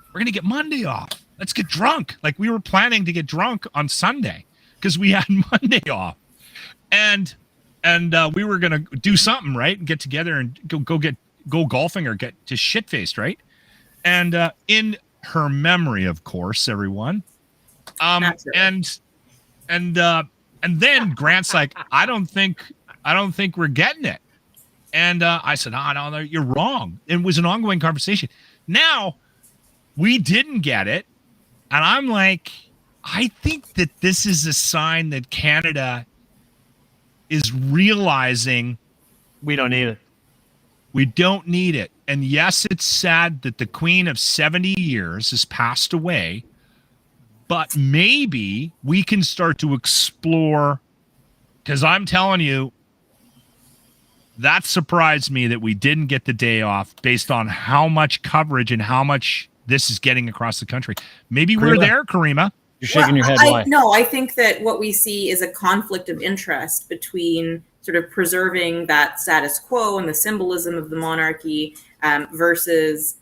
We're going to get Monday off. Let's get drunk. Like, we were planning to get drunk on Sunday because we had Monday off. And we were going to do something, right? And get together and go golfing or get just shit-faced, right? And in her memory, of course, everyone. And then Grant's like, I don't think we're getting it. And I said, no, you're wrong. It was an ongoing conversation. Now, we didn't get it. And I'm like, I think that this is a sign that Canada is realizing we don't need it. We don't need it. And yes, it's sad that the Queen of 70 years has passed away, but maybe we can start to explore, because I'm telling you, that surprised me that we didn't get the day off based on how much coverage and how much this is getting across the country. Maybe we're there, Caryma. You're shaking your head. Why? No, I think that what we see is a conflict of interest between sort of preserving that status quo and the symbolism of the monarchy versus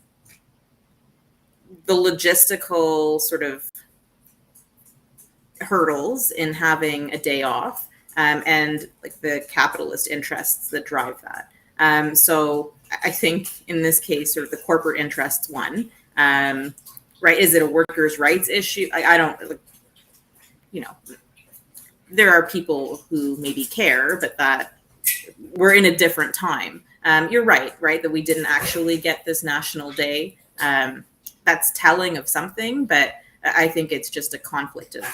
the logistical sort of hurdles in having a day off and like the capitalist interests that drive that. So I think in this case, sort of the corporate interests won. Right? Is it a workers' rights issue? I don't, you know, there are people who maybe care, but that we're in a different time. You're right, that we didn't actually get this national day. That's telling of something, but I think it's just a conflict of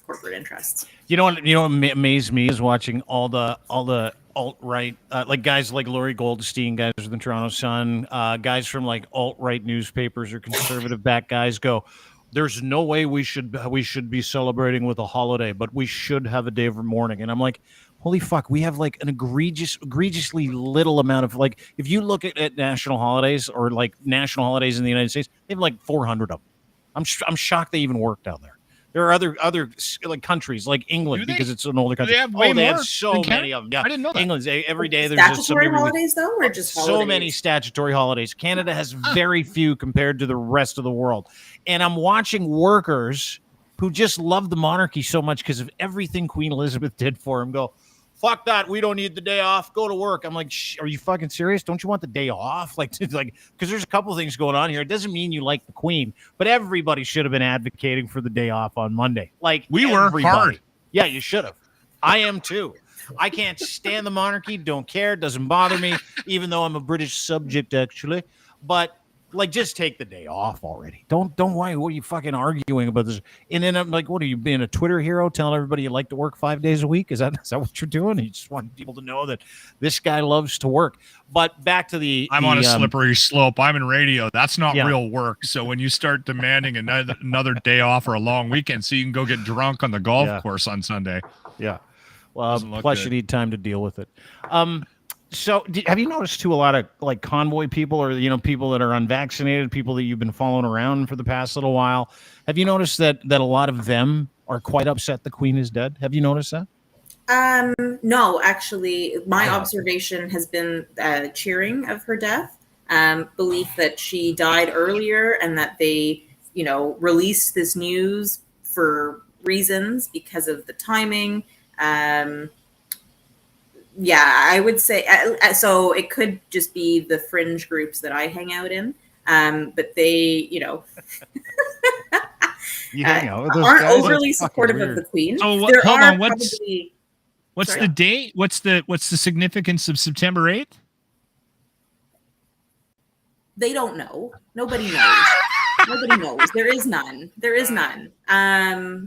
corporate interests. You know what amazed me is watching all the alt-right, like guys like Laurie Goldstein, guys from the Toronto Sun, guys from like alt-right newspapers or conservative-backed guys go, there's no way we should be celebrating with a holiday, but we should have a day of mourning. And I'm like, holy fuck, we have like an egregiously little amount of, like, if you look at national holidays or like national holidays in the United States, they have like 400 of them. I'm shocked they even work down there. There are other like countries like England, because it's an older country. They have so many of them. Yeah, I didn't know that. England's every day there's statutory holidays though, or just holidays? So many statutory holidays. Canada has very few compared to the rest of the world. And I'm watching workers who just love the monarchy so much because of everything Queen Elizabeth did for them go, fuck that, we don't need the day off, go to work. I'm like, are you fucking serious? Don't you want the day off? Like, because there's a couple of things going on here. It doesn't mean you like the Queen, but everybody should have been advocating for the day off on Monday. Like, we were hard. Yeah, you should have. I am too. I can't stand the monarchy, don't care, doesn't bother me, even though I'm a British subject, actually. But like, just take the day off already. Don't why what are you fucking arguing about this? And then I'm like, what are you, being a Twitter hero, telling everybody you like to work 5 days a week? Is that what you're doing? You just want people to know that this guy loves to work. But back to I'm on a slippery slope. I'm in radio. That's not real work. So when you start demanding another day off or a long weekend so you can go get drunk on the golf course on Sunday. Yeah. Well, plus you need time to deal with it. So have you noticed too a lot of like convoy people, or people that are unvaccinated, people that you've been following around for the past little while? Have you noticed that a lot of them are quite upset the Queen is dead? Have you noticed that? No, actually, my observation has been cheering of her death, belief that she died earlier and that they, released this news for reasons because of the timing. Yeah, I would say so. It could just be the fringe groups that I hang out in, but they, you hang out with those aren't guys? overly supportive of the Queen. So there hold are on, what's the date? What's the significance of September 8th? They don't know. Nobody knows. Nobody knows. There is none. There is none.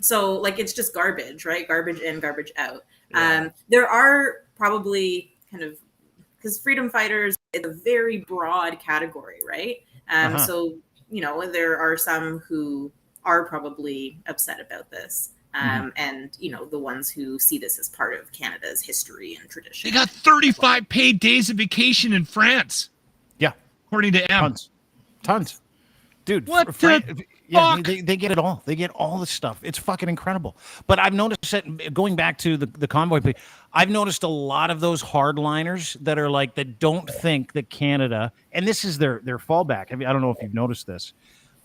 So like, it's just garbage, right? Garbage in, garbage out. There are probably kind of, because freedom fighters is a very broad category, right? So, there are some who are probably upset about this. And, the ones who see this as part of Canada's history and tradition. They got 35 paid days of vacation in France. Yeah. According to M. Tons. Dude, what the fuck? They get it all. They get all the stuff. It's fucking incredible. But I've noticed that, going back to the convoy, I've noticed a lot of those hardliners that are like, that don't think that Canada, and this is their fallback. I don't know if you've noticed this.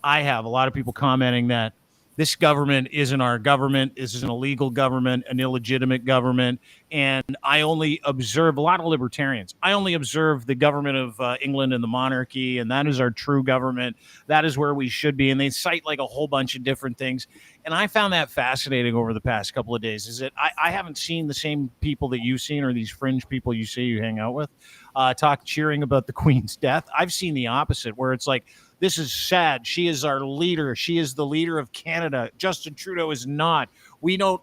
I have a lot of people commenting that this government isn't our government. This is an illegal government, an illegitimate government. And I only observe a lot of libertarians. I only observe the government of England and the monarchy, and that is our true government. That is where we should be. And they cite like a whole bunch of different things. And I found that fascinating over the past couple of days, is that I haven't seen the same people that you've seen, or these fringe people you see you hang out with, cheering about the Queen's death. I've seen the opposite, where it's like, this is sad. She is our leader. She is the leader of Canada. Justin Trudeau is not. We don't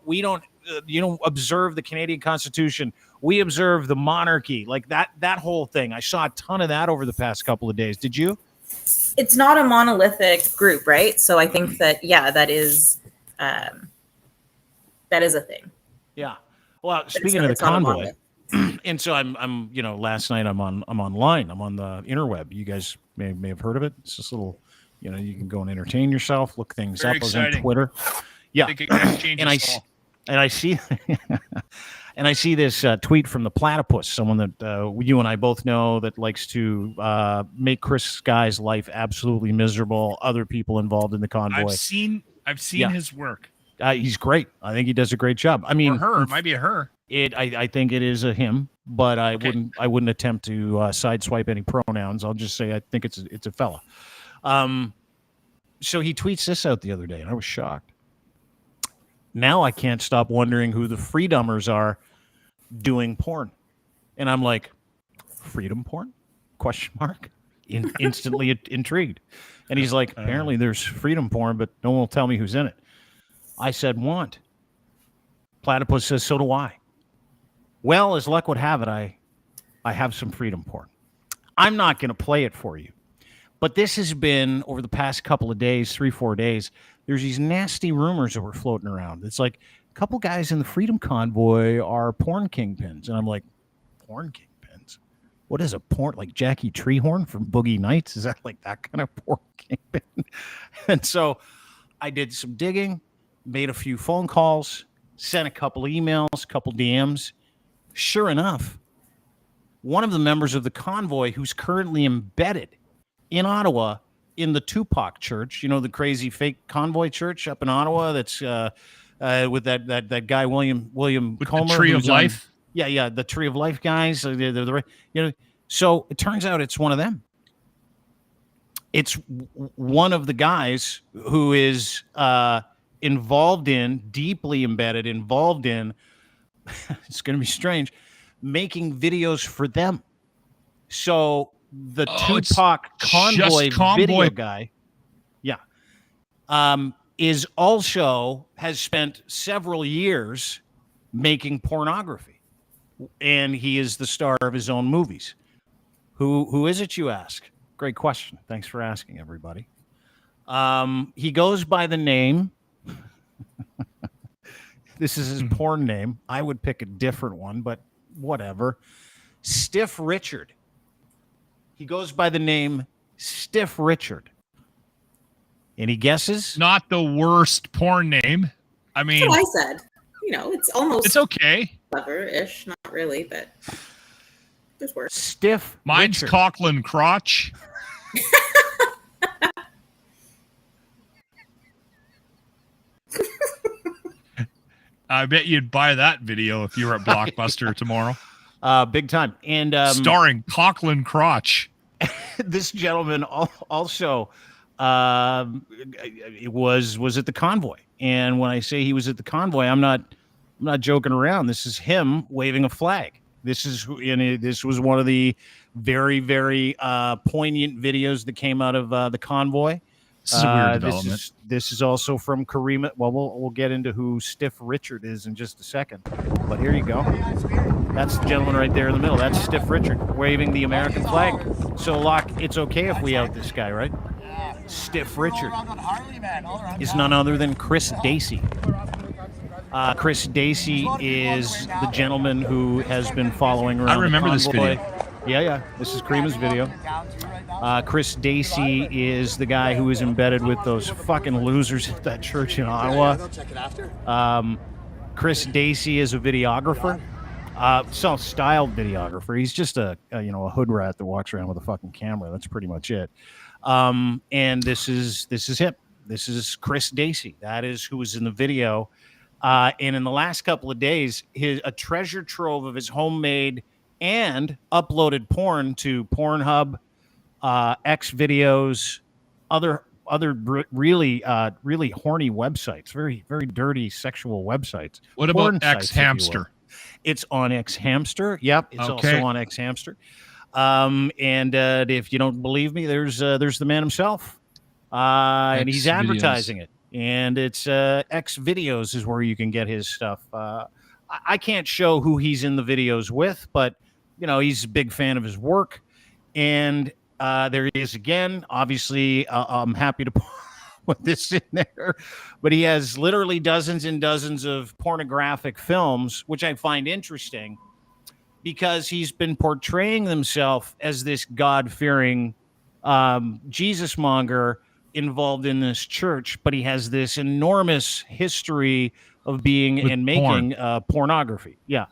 observe the Canadian Constitution. We observe the monarchy. Like that whole thing. I saw a ton of that over the past couple of days. Did you? It's not a monolithic group, right? So I think that that is a thing. Yeah. Well, speaking of the convoy, and so I'm last night I'm online. I'm on the interweb. You guys may have heard of it. It's this little, you can go and entertain yourself, look things Very up. exciting. I was on Twitter. Yeah. And I see this tweet from the platypus, someone that you and I both know that likes to make Chris Sky's life absolutely miserable. Other people involved in the convoy. I've seen his work. He's great. I think he does a great job. I mean, or her. It might be a her. I think it is a him, but I wouldn't attempt to sideswipe any pronouns. I'll just say I think it's a fella. So he tweets this out the other day, and I was shocked. now I can't stop wondering who the Freedummers are doing porn. And I'm like, Freedumb Porn? Question mark. Instantly intrigued. And he's like, apparently there's Freedumb Porn, but no one will tell me who's in it. I said, want. Platypus says, so do I. Well, as luck would have it, I have some Freedumb Porn. I'm not going to play it for you. But this has been, over the past couple of days, 3-4 days, there's these nasty rumors that were floating around. It's like a couple guys in the Feedumb Convoy are porn kingpins. And I'm like, porn kingpins? What is a porn? Like Jackie Treehorn from Boogie Nights? Is that like that kind of porn kingpin? And so I did some digging, made a few phone calls, sent a couple emails, couple DMs. Sure enough, one of the members of the convoy who's currently embedded in Ottawa in the Tupac Church, you know, the crazy fake convoy church up in Ottawa that's with that guy William with Comer, the Tree of Life. Yeah, the Tree of Life guys. So it turns out it's one of them. It's one of the guys who is deeply embedded, involved in, it's going to be strange, making videos for them. So the Tupac convoy video guy, is also has spent several years making pornography, and he is the star of his own movies. Who is it, you ask? Great question. Thanks for asking, everybody. He goes by the name. This is his porn name. I would pick a different one, but whatever. Stiff Richard. He goes by the name Stiff Richard. Any guesses? Not the worst porn name. I mean, that's what I said. You know, it's okay. Clever-ish, not really, but there's worse. Stiff. Mine's Richard. Coughlin Crotch. I bet you'd buy that video if you were at Blockbuster tomorrow. Big time. And starring Coughlin Crotch. This gentleman also was at the convoy. And when I say he was at the convoy, I'm not joking around. This is him waving a flag. This was one of the very, very poignant videos that came out of the convoy. This is a weird development. This is also from Caryma. Well, we'll get into who Stiff Richard is in just a second. But here you go. That's the gentleman right there in the middle. That's Stiff Richard waving the American flag. So, Locke, it's okay if we out this guy, right? Stiff Richard is none other than Chris Dacey. Chris Dacey is the gentleman who has been following around. I remember this video. Yeah. This is Caryma's video. Chris Dacey is the guy who is embedded with those fucking losers at that church in Ottawa. Chris Dacey is a videographer, self-styled videographer. He's just a hood rat that walks around with a fucking camera. That's pretty much it. And this is him. This is Chris Dacey. That is who was in the video. And in the last couple of days, a treasure trove of his homemade and uploaded porn to Pornhub, X videos, other really horny websites, very, very dirty sexual websites. What about X Hamster? It's on X Hamster. Yep, it's also on X Hamster. And if you don't believe me, there's the man himself, and he's advertising it. And it's X Videos is where you can get his stuff. I can't show who he's in the videos with, but he's a big fan of his work. And there he is again. Obviously, I'm happy to put this in there, but he has literally dozens and dozens of pornographic films, which I find interesting because he's been portraying himself as this God-fearing Jesus monger involved in this church, but he has this enormous history of being with and making pornography. Yeah.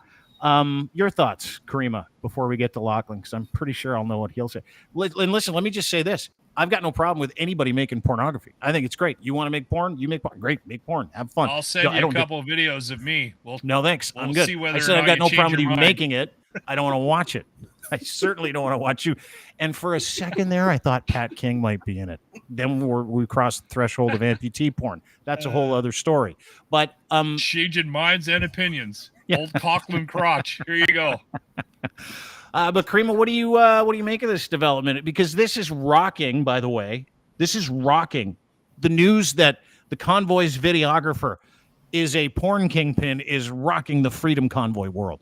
Your thoughts, Caryma, before we get to Lachlan, because I'm pretty sure I'll know what he'll say. And listen, let me just say this. I've got no problem with anybody making pornography. I think it's great. You want to make porn? You make porn. Great. Make porn. Have fun. I'll send you a couple of videos of me. No, thanks. We'll I'm good. See whether I said I've got no problem with you mind. making it. I don't want to watch it. I certainly don't want to watch you. And for a second there, I thought Pat King might be in it. Then we crossed the threshold of amputee porn. That's a whole other story. But changing minds and opinions. Yeah. Old Coughlin crotch. Here you go. But Caryma, what do you make of this development? Because this is rocking, by the way. This is rocking. The news that the convoy's videographer is a porn kingpin is rocking the Freedumb Convoy world.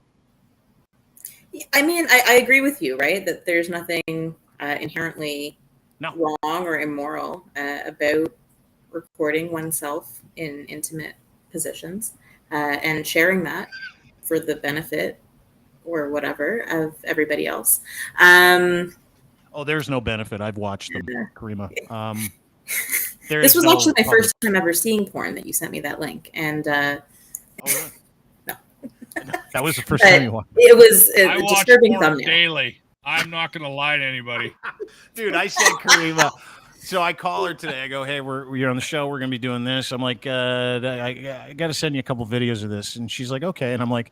I mean, I agree with you, right? That there's nothing inherently wrong or immoral about recording oneself in intimate positions and sharing that for the benefit or whatever of everybody else. Oh, there's no benefit. I've watched them, Caryma. This was actually my first time ever seeing porn that you sent me that link. And really? No. That was the first time you watched. It was a I disturbing watch porn thumbnail. daily. I'm not going to lie to anybody. Dude, I said Caryma. So I call her today. I go, hey, we're on the show. We're going to be doing this. I'm like, I got to send you a couple videos of this. And she's like, okay. And I'm like,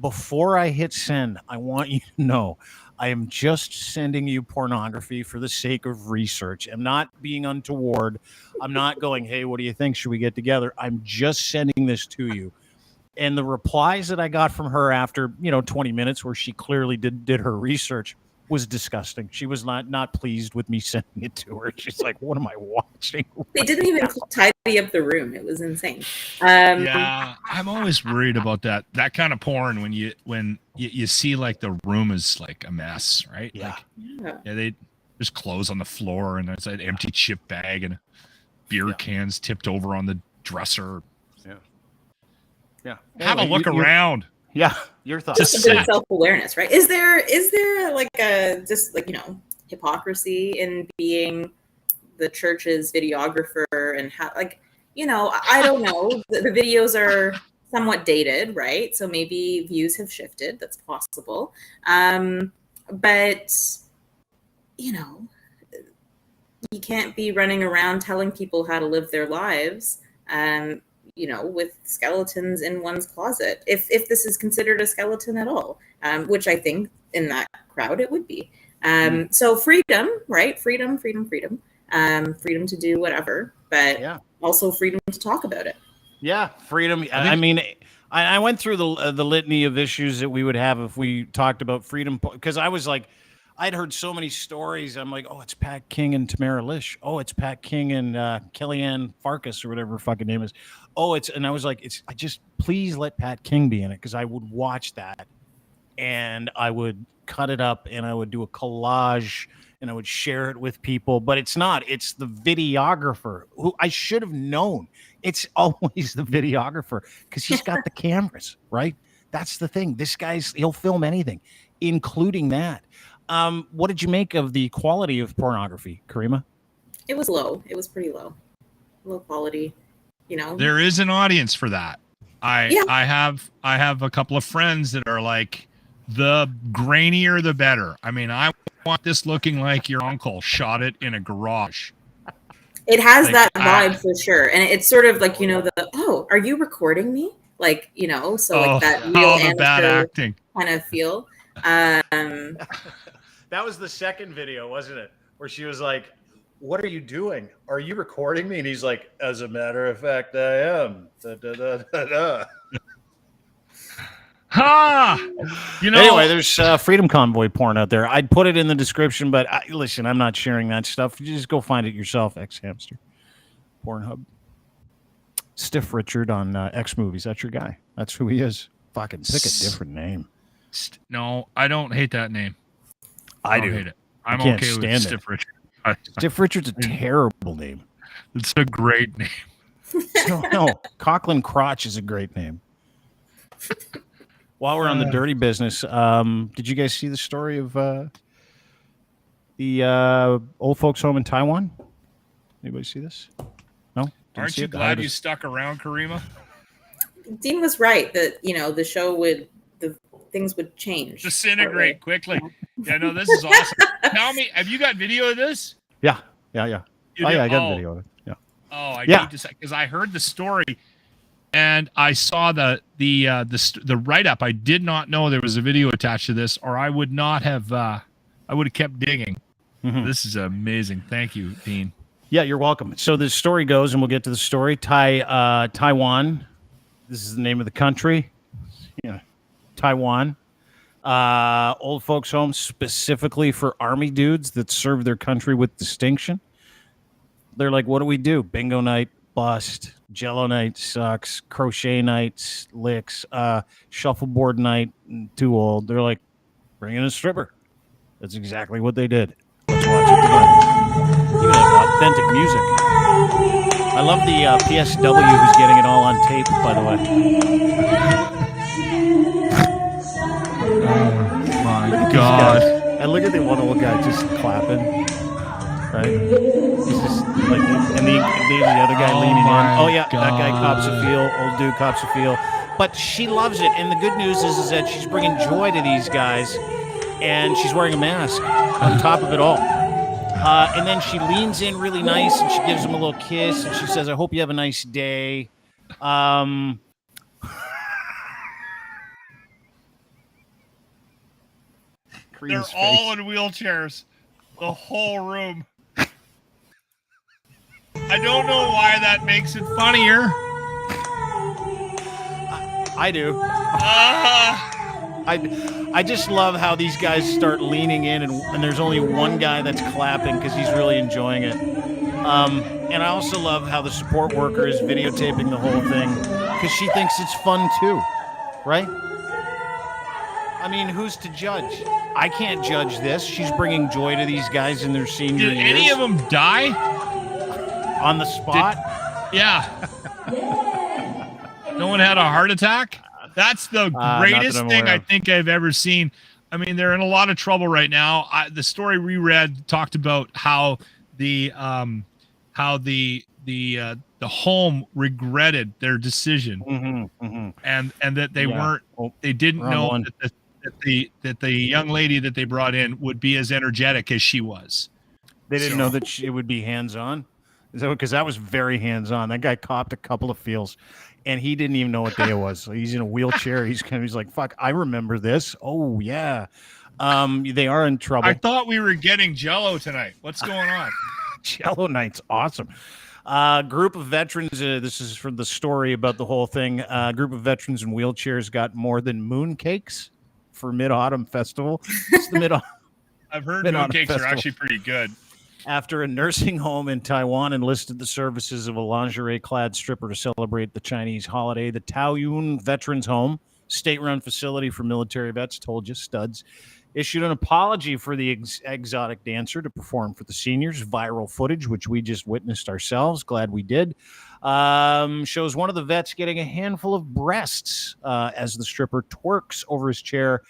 before I hit send, I want you to know I am just sending you pornography for the sake of research. I'm not being untoward. I'm not going, hey, what do you think? Should we get together? I'm just sending this to you. And the replies that I got from her after, 20 minutes where she clearly did her research was disgusting. She was not pleased with me sending it to her. She's like, what am I watching? They didn't even tidy up the room. It was insane. Yeah, I'm always worried about that kind of porn when you see like the room is like a mess, right? Yeah. There's clothes on the floor and there's an empty chip bag and beer cans tipped over on the dresser. Yeah. Have a look around. Yeah, your thoughts. Just a bit of self-awareness, right? Is there like a hypocrisy in being the church's videographer and how I don't know. The videos are somewhat dated, right? So maybe views have shifted. That's possible. But you can't be running around telling people how to live their lives. With skeletons in one's closet, if this is considered a skeleton at all, which I think in that crowd it would be. So freedom, right? Freedom, freedom to do whatever, but also freedom to talk about it. Yeah, freedom. I mean, I went through the litany of issues that we would have if we talked about freedom, because I was like, I'd heard so many stories. I'm like, oh, it's Pat King and Tamara Lish. Oh, it's Pat King and Kellyanne Farkas or whatever her fucking name is. And I was like, please let Pat King be in it, because I would watch that and I would cut it up and I would do a collage and I would share it with people. But it's not. It's the videographer who I should have known. It's always the videographer because he's got the cameras, right? That's the thing. This he'll film anything, including that. What did you make of the quality of pornography, Caryma? It was low. It was pretty low quality. There is an audience for that. I have a couple of friends that are like, the grainier the better. I mean, I want this looking like your uncle shot it in a garage. It has that vibe for sure, and it's sort of like are you recording me? Like so like that real the bad acting kind of feel. That was the second video, wasn't it? Where she was like, what are you doing? Are you recording me? And he's like, as a matter of fact, I am. Da, da, da, da, da. Anyway, there's Freedumb Convoy porn out there. I'd put it in the description, but listen, I'm not sharing that stuff. You just go find it yourself, X-Hamster. Pornhub. Stiff Richard on X Movies. That's your guy. That's who he is. Fucking pick a different name. No, I don't hate that name. I do hate it. I'm can't okay stand with Stiff Richard. Stiff Richard's a terrible name. It's a great name. No, Coughlin Crotch is a great name. While we're on the dirty business, did you guys see the story of the old folks home in Taiwan? Anybody see this? No? Aren't you glad you stuck around, Caryma? Dean was right that the show things would change. Disintegrate quickly. Yeah, no, this is awesome. Tell me, have you got video of this? Yeah. I got video of it. Yeah. I need to say, because I heard the story and I saw the write up. I did not know there was a video attached to this, or I would not have. I would have kept digging. Mhm. This is amazing. Thank you, Dean. Yeah, you're welcome. So the story goes, and we'll get to the story. Taiwan. This is the name of the country. Yeah, Taiwan. Old folks' home specifically for army dudes that serve their country with distinction. They're like, what do we do? Bingo night, bust. Jello night sucks. Crochet nights, licks. Shuffleboard night, too old. They're like, bring in a stripper. That's exactly what they did. Let's watch it together. Even authentic music. I love the PSW who's getting it all on tape, by the way. Oh my God. And look at the one old guy just clapping. Right? He's just like, and the other guy leaning in. Oh, yeah, that guy cops a feel. Old dude cops a feel. But she loves it. And the good news is that she's bringing joy to these guys. And she's wearing a mask on top of it all. And then she leans in really nice and she gives him a little kiss and she says, I hope you have a nice day. They're all in wheelchairs. The whole room. I don't know why that makes it funnier. I do. I just love how these guys start leaning in and there's only one guy that's clapping because he's really enjoying it. And I also love how the support worker is videotaping the whole thing because she thinks it's fun too, right? I mean, who's to judge? I can't judge this. She's bringing joy to these guys in their senior years. Did any of them die? On the spot? Yeah. No one had a heart attack? That's the greatest thing I think I've ever seen. I mean, they're in a lot of trouble right now. The story we read talked about how the home regretted their decision, and that they they didn't know that the young lady that they brought in would be as energetic as she was. They didn't know that it would be hands-on. Is that because that was very hands-on? That guy copped a couple of feels. And he didn't even know what day it was. So he's in a wheelchair. He's like, fuck, I remember this. Oh, yeah. They are in trouble. I thought we were getting Jello tonight. What's going on? Jello night's awesome. Group of veterans, this is for the story about the whole thing. Group of veterans in wheelchairs got more than mooncakes for Mid-Autumn Festival. It's the Mid-Autumn. I've heard mooncakes are actually pretty good. After a nursing home in Taiwan enlisted the services of a lingerie-clad stripper to celebrate the Chinese holiday, the Taoyuan Veterans Home, state-run facility for military vets, told you, studs, issued an apology for the exotic dancer to perform for the seniors. Viral footage, which we just witnessed ourselves, glad we did, shows one of the vets getting a handful of breasts as the stripper twerks over his chair.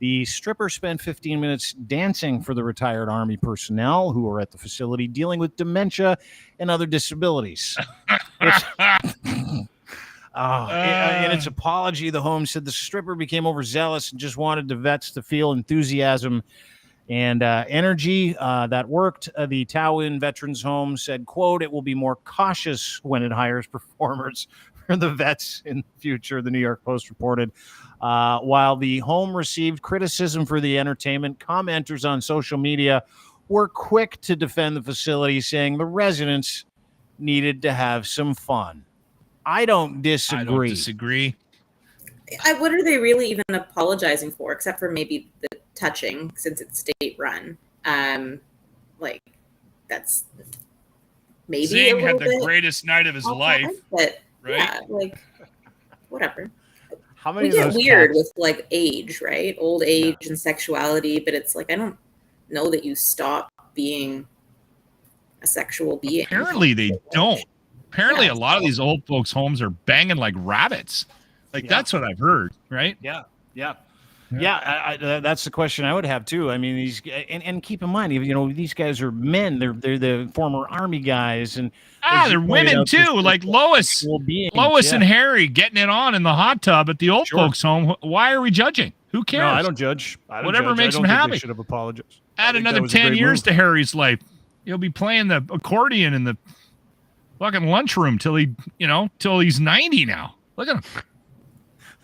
The stripper spent 15 minutes dancing for the retired Army personnel who were at the facility dealing with dementia and other disabilities. In its apology, the home said the stripper became overzealous and just wanted the vets to feel enthusiasm and energy. That worked. The Taoyuan Veterans Home said, quote, it will be more cautious when it hires performers for the vets in the future, the New York Post reported. While the home received criticism for the entertainment, commenters on social media were quick to defend the facility, saying the residents needed to have some fun. I don't disagree. What are they really even apologizing for, except for maybe the touching, since it's state-run? That's maybe Zing had the greatest night of his life, but right? Yeah, whatever. How many we of get those weird cats? with age, right? Old age and sexuality, but it's like I don't know that you stop being a sexual being. Apparently they don't. Apparently a lot of these old folks' homes are banging like rabbits. That's what I've heard, right? Yeah. That's the question I would have too. I mean, these and keep in mind, these guys are men. They're the former Army guys, and they're women too. Like Lois and Harry getting it on in the hot tub at the old folks' home. Why are we judging? Who cares? No, I don't judge. Whatever makes them happy. They should have apologized. Add another 10 years to Harry's life. He'll be playing the accordion in the fucking lunchroom till he's 90 now. Look at him.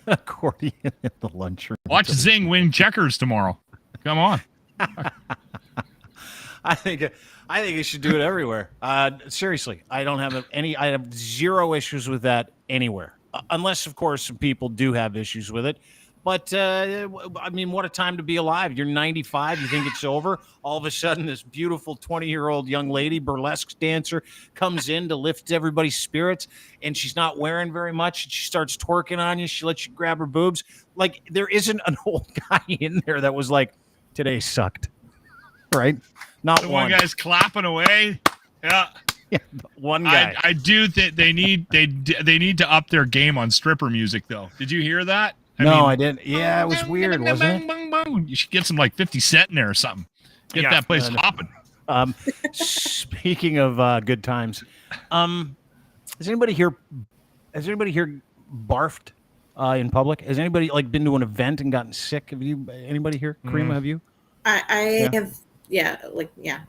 Accordion in the lunchroom. Watch Zing win checkers tomorrow. Come on. I think you should do it everywhere. Seriously, I have zero issues with that anywhere. Unless, of course, some people do have issues with it. But, I mean, what a time to be alive. You're 95. You think it's over. All of a sudden, this beautiful 20-year-old young lady, burlesque dancer, comes in to lift everybody's spirits, and she's not wearing very much. And she starts twerking on you. She lets you grab her boobs. Like, there isn't an old guy in there that was like, today sucked. Right? Not one guy's clapping away. Yeah. Yeah, one guy. I do think they need to up their game on stripper music, though. Did you hear that? I didn't. Yeah, it was weird, wasn't it? You should get some like 50 Cent in there or something. Get that place hopping. Speaking of good times, has anybody here barfed in public? Has anybody been to an event and gotten sick? Have you? Anybody here? Caryma, have you? I have. Yeah. Yeah.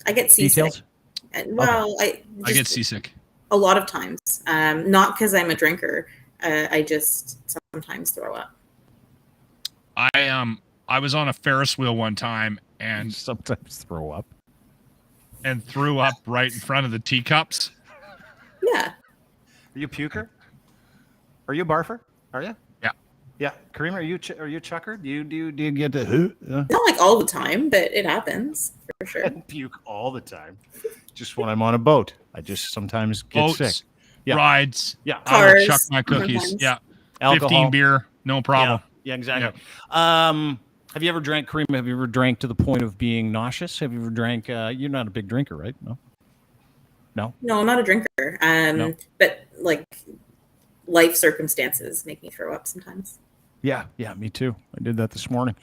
I get seasick. Details? Well, I get seasick a lot of times. Not because I'm a drinker. I just sometimes throw up. I was on a Ferris wheel one time and sometimes throw up and threw up right in front of the teacups. Yeah. Are you a puker? Are you a barfer? Are you? Yeah. Yeah. Caryma, are you a chucker? Do you get the Not like all the time, but it happens for sure. I puke all the time. Just when I'm on a boat, I just sometimes get sick. Yeah. Rides. Yeah. Cars, I will chuck my cookies. sometimes. Yeah. Alcohol. 15 beer. No problem. Yeah, exactly. Yeah. Have you ever drank, Caryma? Have you ever drank to the point of being nauseous? Have you ever drank? You're not a big drinker, right? No, I'm not a drinker. No. But like life circumstances make me throw up sometimes. Yeah, me too. I did that this morning.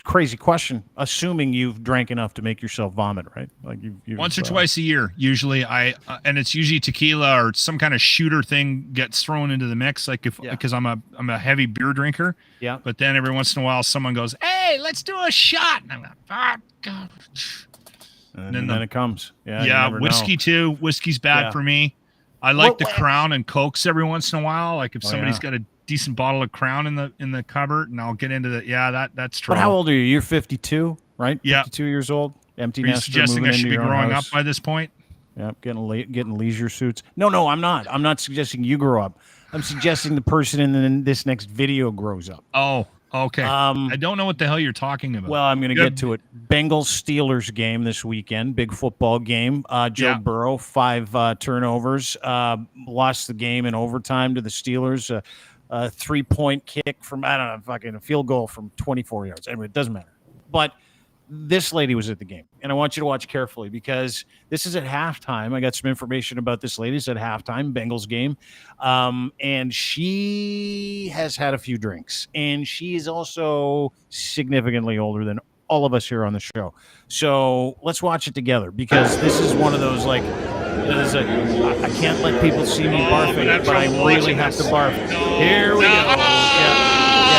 Crazy question. Assuming you've drank enough to make yourself vomit, right? Like you've once or twice a year, usually. And it's usually tequila or some kind of shooter thing gets thrown into the mix. Because I'm a heavy beer drinker. Yeah. But then every once in a while, someone goes, "Hey, let's do a shot," and I'm like, "Oh God." And then it comes. Yeah. Yeah. Whiskey too. Whiskey's bad for me. I like the Crown and Cokes every once in a while. Like if somebody's got a decent bottle of Crown in the cupboard, and I'll get into the that's true. But how old are you? You're 52, right? Yeah, 52 years old. Empty Are you nester. Suggesting I should be growing up by this point? Yeah, getting leisure suits. No, I'm not. I'm not suggesting you grow up. I'm suggesting the person in this next video grows up. Oh, okay. I don't know what the hell you're talking about. Well, I'm going to get to it. Bengals-Steelers game this weekend. Big football game. Joe Burrow, 5 turnovers. Lost the game in overtime to the Steelers. A 3-point kick from, I don't know, fucking a field goal from 24 yards. Anyway, it doesn't matter. But this lady was at the game, and I want you to watch carefully because this is at halftime. I got some information about this lady. It's at halftime, Bengals game, and she has had a few drinks, and she is also significantly older than all of us here on the show. So let's watch it together because this is one of those I can't let people see me barfing, but I really have to barf. Here we go. Yeah,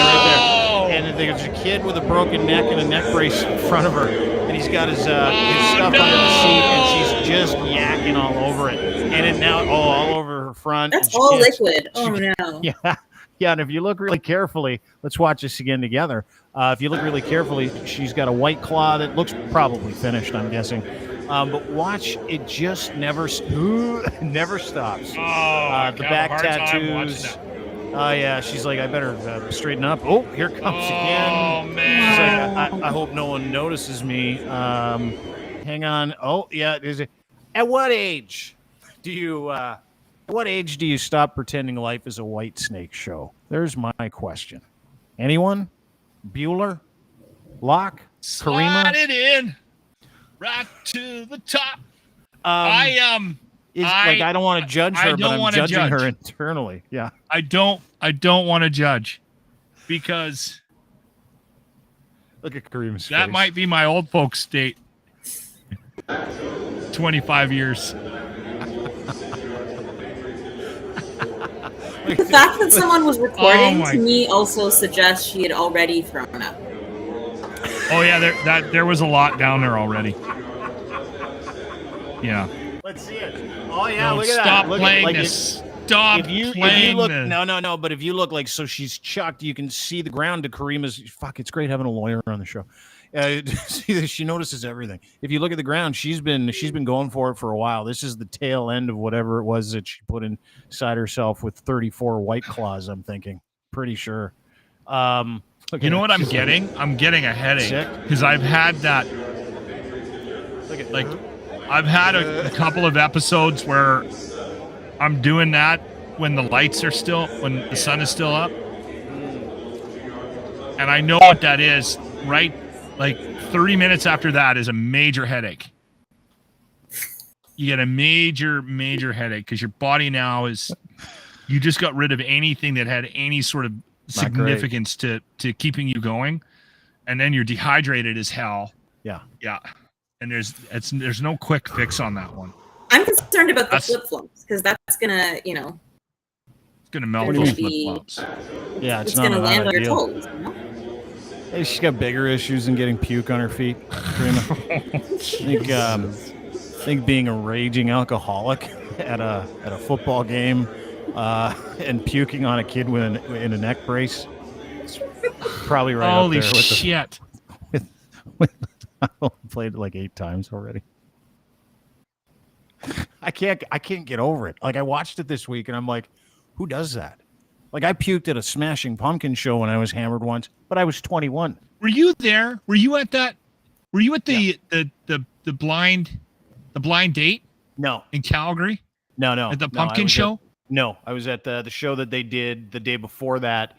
right there. And there's a kid with a broken neck and a neck brace in front of her, and he's got his stuff under the seat, and she's just yakking all over it, and it now all over her front. That's all liquid. Oh no. Yeah, and if you look really carefully, let's watch this again together. If you look really carefully, she's got a White Claw that looks probably finished, I'm guessing. But watch, it just never stops. The back tattoos. Oh, yeah. She's like, I better straighten up. Oh, here comes again. Oh, man. She's like, I hope no one notices me. Hang on. Oh, yeah. At what age do you stop pretending life is a White Snake show? There's my question. Anyone? Bueller? Locke? Caryma? Slide it in. Right to the top. I don't want to judge her, but I'm judging her internally. Yeah. I don't want to judge because look at Kareem's that face. might be my old folks state. 25 years. The fact that someone was recording to me also suggests she had already thrown up. Oh yeah, there was a lot down there already. Yeah. Let's see it. Oh yeah, Don't look at stop that. playing this. Stop if you look, no, but if you look like, so she's chucked, you can see the ground to Caryma's. Fuck, it's great having a lawyer on the show. She notices everything. If you look at the ground, she's been going for it for a while. This is the tail end of whatever it was that she put inside herself with 34 White Claws. I'm thinking, pretty sure. You know what I'm getting? I'm getting a headache because I've had that. Like, I've had a couple of episodes where I'm doing that when the lights are still, when the sun is still up, and I know what that is. Right, like 30 minutes after that is a major headache. You get a major headache because your body now is. You just got rid of anything that had any sort of significance to keeping you going, and then you're dehydrated as hell. Yeah. And there's no quick fix on that one. I'm concerned about the flip flops because that's gonna, it's gonna melt those flip flops. Yeah, it's gonna land on her toes. Hey, she's got bigger issues than getting puke on her feet. I think being a raging alcoholic at a football game and puking on a kid in a neck brace. It's probably right Holy up there. Holy shit! I played it like 8 times already. I can't get over it. Like, I watched it this week and I'm like, who does that? Like, I puked at a Smashing Pumpkin show when I was hammered once, but I was 21. Were you there? Were you at that? Were you at the blind date? No. In Calgary? No. At the pumpkin show? No, I was at the show that they did the day before that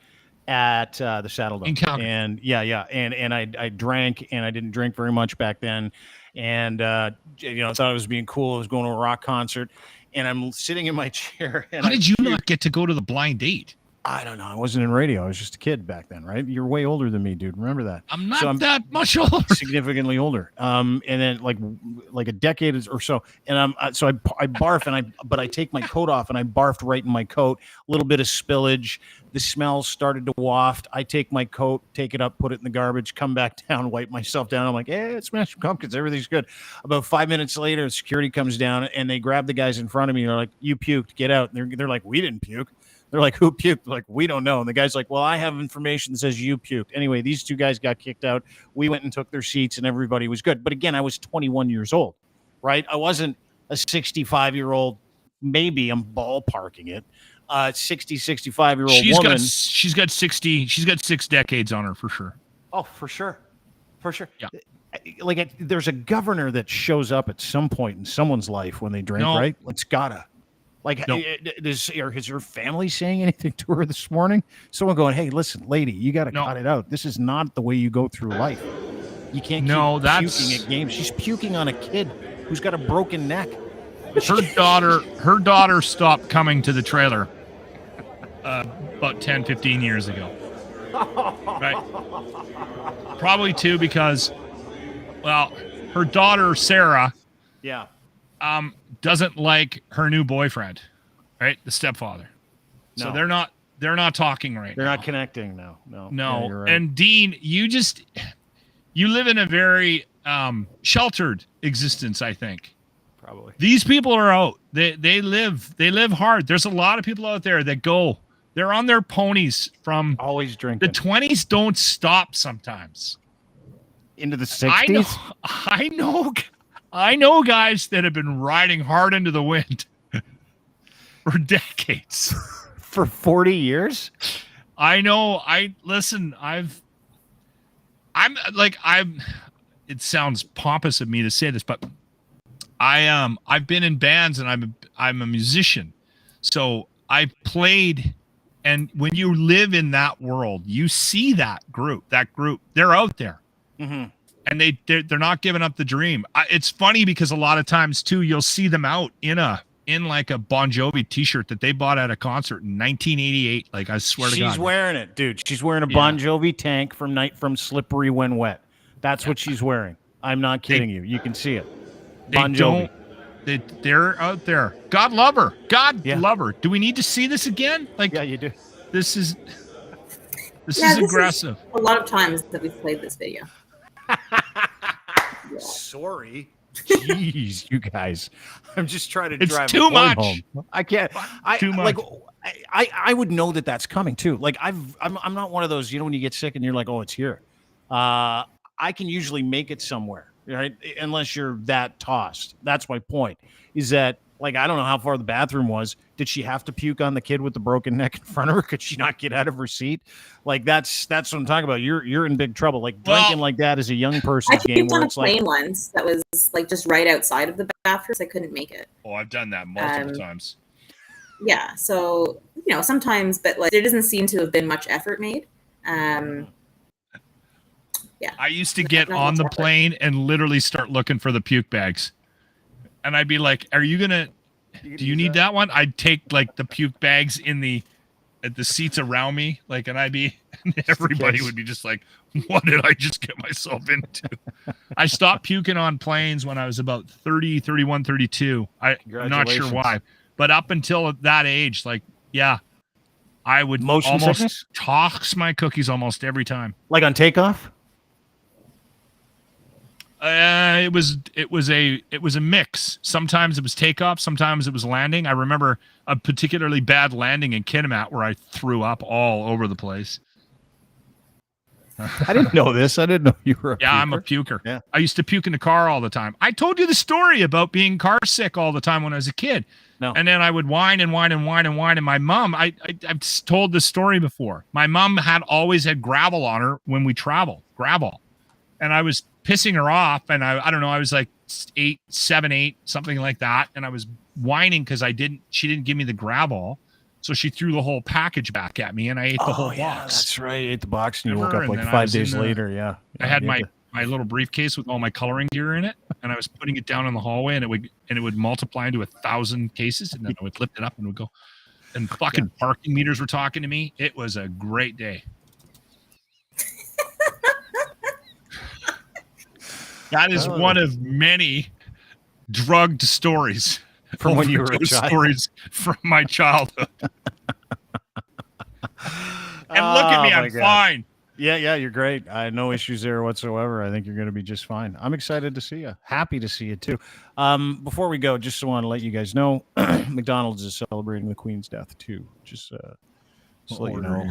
at the Saddle Dome. In Calgary. And and I drank, and I didn't drink very much back then, and I thought it was being cool. I was going to a rock concert, and I'm sitting in my chair. And how did you not get to go to the blind date? I don't know. I wasn't in radio. I was just a kid back then, right? You're way older than me, dude. Remember that? I'm not that much older. Significantly older. And then like a decade or so. And I barf, but I take my coat off, and I barfed right in my coat. A little bit of spillage. The smells started to waft. I take my coat, take it up, put it in the garbage, come back down, wipe myself down. I'm like, it's Smashing Pumpkins. Everything's good. About 5 minutes later, security comes down, and they grab the guys in front of me. And they're like, you puked. Get out. And they're like, we didn't puke. They're like, who puked? Like, we don't know. And the guy's like, well, I have information that says you puked. Anyway, these 2 guys got kicked out. We went and took their seats, and everybody was good. But again, I was 21 years old, right? I wasn't a 65-year-old. Maybe I'm ballparking it. 65-year-old woman. She's got 6 decades on her for sure. Oh, for sure. Yeah. Like there's a governor that shows up at some point in someone's life when they drink, right? It's gotta. Like, is her family saying anything to her this morning? Someone going, hey, listen, lady, you got to cut it out. This is not the way you go through life. You can't keep puking at games. She's puking on a kid who's got a broken neck. Her daughter stopped coming to the trailer about 10, 15 years ago. Right? Probably too because, her daughter, Sarah, doesn't like her new boyfriend, right? The stepfather. No. So they're not talking right now. They're not connecting now. No. Yeah, you're right. And Dean, you live in a very sheltered existence, I think. Probably. These people are out. They live hard. There's a lot of people out there that go. They're on their ponies from always drinking. The 20s don't stop sometimes. Into the 60s? I know guys that have been riding hard into the wind for decades. For 40 years? I know. It sounds pompous of me to say this, but I've been in bands and I'm a musician. So I played, and when you live in that world, you see that group, they're out there. Mm-hmm. And they're not giving up the dream. It's funny because a lot of times too, you'll see them out in like a Bon Jovi t-shirt that they bought at a concert in 1988. Like, I swear to God. She's wearing it, dude. She's wearing a Bon Jovi tank from Slippery When Wet. That's what she's wearing. I'm not kidding you. You can see it. Bon Jovi. They're out there. God love her. Love her. Do we need to see this again? Like, yeah, you do. This is aggressive. A lot of times that we've played this video. Sorry. Jeez, you guys. I'm just trying to drive too much home. I can't. Too much. I would know that that's coming too. Like I'm not one of those, when you get sick and you're like, oh, it's here. I can usually make it somewhere, right? Unless you're that tossed. That's my point. Is that, like, I don't know how far the bathroom was. Did she have to puke on the kid with the broken neck in front of her? Could she not get out of her seat? Like, that's what I'm talking about. You're in big trouble. Like, drinking like that is a young person's game where it's like. I puked on a plane once that was like just right outside of the bathroom. So I couldn't make it. Oh, I've done that multiple times. Yeah. So, sometimes, but like there doesn't seem to have been much effort made. Yeah. I used to get on the plane and literally start looking for the puke bags. And I'd be like, do you need that one? I'd take like the puke bags at the seats around me. Like, and everybody would be just like, what did I just get myself into? I stopped puking on planes when I was about 30, 31, 32. I'm not sure why, but up until that age, like, yeah, I would almost toss my cookies almost every time. Like on takeoff? It was a mix. Sometimes it was takeoff, sometimes it was landing. I remember a particularly bad landing in Kitimat where I threw up all over the place. I didn't know this. I didn't know you were a puker. I'm a puker. Yeah. I used to puke in the car all the time. I told you the story about being car sick all the time when I was a kid. No. And then I would whine and whine and whine and whine. And my mom, I've told this story before. My mom always had gravel on her when we traveled. Gravel. And I was pissing her off, and I don't know, I was like 7, 8, something like that, and I was whining because she didn't give me the gravel, so she threw the whole package back at me, and I ate the whole box. That's right, I ate the box, and you woke up like 5 days later. Yeah, I had my little briefcase with all my coloring gear in it, and I was putting it down in the hallway, and it would multiply into 1,000 cases, and then I would lift it up and would go, and fucking parking meters were talking to me. It was a great day. That is one of many drugged stories from when you were a child. Stories from my childhood. And look at me, I'm fine. Yeah, you're great. I have no issues there whatsoever. I think you're going to be just fine. I'm excited to see you. Happy to see you too. Before we go, just want to let you guys know, McDonald's is celebrating the Queen's death too. Just let you know,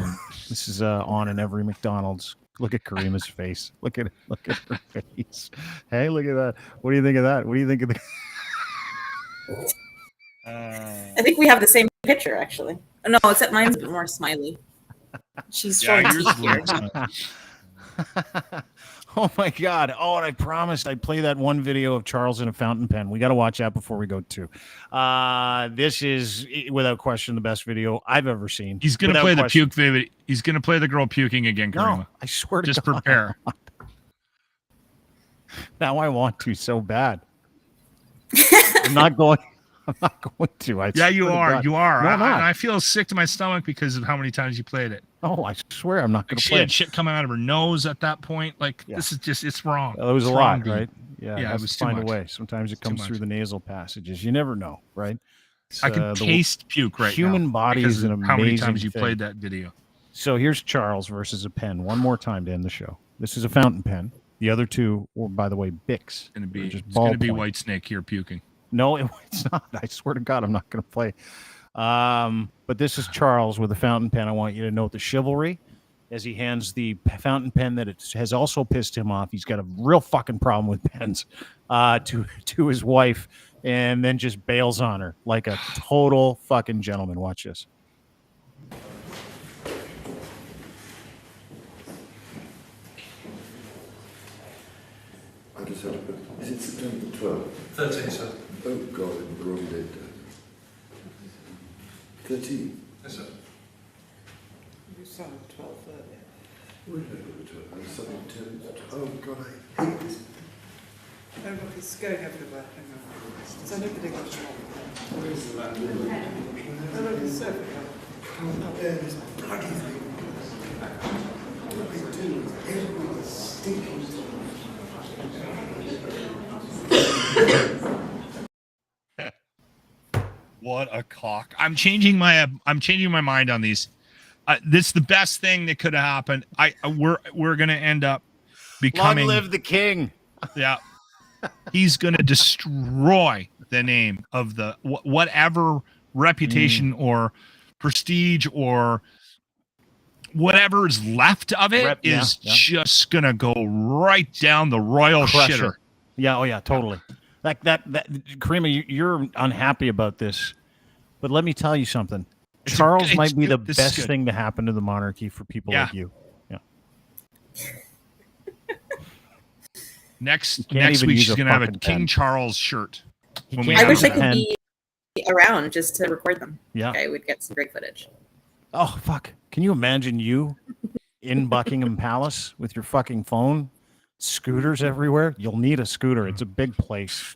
this is on in every McDonald's. Look at Caryma's face. Look at her face. Hey, look at that. What do you think of that? What do you think of the? I think we have the same picture, actually. Oh, no, except mine's a bit more smiley. She's showing teeth here. Oh my God. Oh, and I promised I'd play that one video of Charles in a fountain pen. We got to watch that before we go too. This is without question the best video I've ever seen. He's going to play the puke video. He's going to play the girl puking again, Caryma. No, I swear to God. Just prepare. Now I want to so bad. I'm not going to. Yeah, you are. God. You are. No, I feel sick to my stomach because of how many times you played it. Oh, I swear I'm not going to She play had it. shit coming out of her nose at that point. Like, this is just, it's wrong. It was a lot, right? Yeah, it was too find much. a way. Sometimes it comes through the nasal passages. You never know, right? I can taste puke right now. Human body is an amazing how many times you thing. played that video. So here's Charles versus a pen. One more time to end the show. This is a fountain pen. The other two were, by the way, Bics. It's going to be White Snake here puking. No, it's not. I swear to God, I'm not going to play. But this is Charles with a fountain pen. I want you to note the chivalry as he hands the fountain pen that has also pissed him off. He's got a real fucking problem with pens to his wife, and then just bails on her like a total fucking gentleman. Watch this. I just had to put, is it September 12th? 13, sir. Oh God, I'm the wrong date. 13? Yes, sir. You signed 12 earlier. Where did I put the 12th? I was something 10. Oh God, I hate this. Oh look, it's going everywhere. Hang on. So nobody got it wrong. Where's the man? Oh look, it's everywhere. Can't bear this bloody thing. What they do is everything stinking. What a cock! I'm changing my mind on these. This is the best thing that could have happened. We're gonna end up becoming. Long live the king. Yeah, he's going to destroy the name of the whatever reputation or prestige or whatever is left of it is just going to go right down the royal shitter. Yeah. Oh yeah, totally. That Caryma, you're unhappy about this, but let me tell you something. Charles might be the best thing to happen to the monarchy for people like you. Yeah. Next week she's gonna have a King Charles shirt. I wish I could be around just to record them. Yeah, I would get some great footage. Oh fuck! Can you imagine you in Buckingham Palace with your fucking phone, scooters everywhere? You'll need a scooter. It's a big place.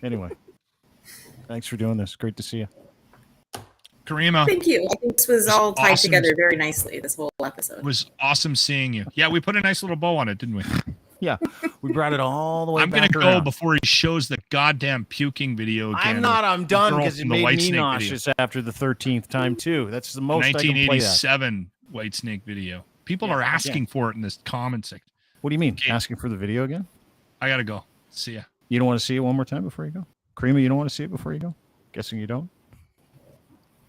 Anyway, thanks for doing this. Great to see you. Caryma. Thank you. I think this was all tied together very nicely, this whole episode. It was awesome seeing you. Yeah, we put a nice little bow on it, didn't we? Yeah, we brought it all the way back. I'm going to go before he shows the goddamn puking video again. I'm done because it made me nauseous after the 13th time, too. That's the most 1987 White Snake video. People are asking for it in this comment section. What do you mean? Okay. Asking for the video again? I got to go. See ya. You don't want to see it one more time before you go? Caryma, you don't want to see it before you go? Guessing you don't?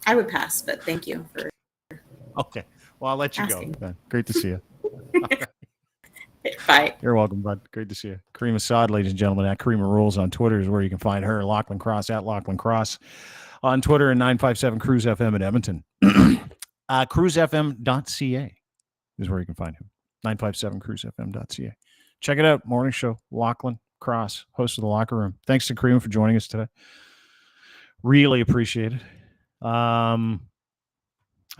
I would pass, but thank you for. Okay. Well, I'll let you go. Then. Great to see you. Bye. You're welcome, bud. Great to see you. Caryma Saad, ladies and gentlemen, at Caryma Rules on Twitter is where you can find her. Lachlan Cross at Lachlan Cross on Twitter, and 957 Cruise FM in Edmonton. cruisefm.ca is where you can find him. 957 cruisefm.ca. Check it out. Morning show. Lachlan Cross, host of The Locker Room. Thanks to Caryma for joining us today. Really appreciate it.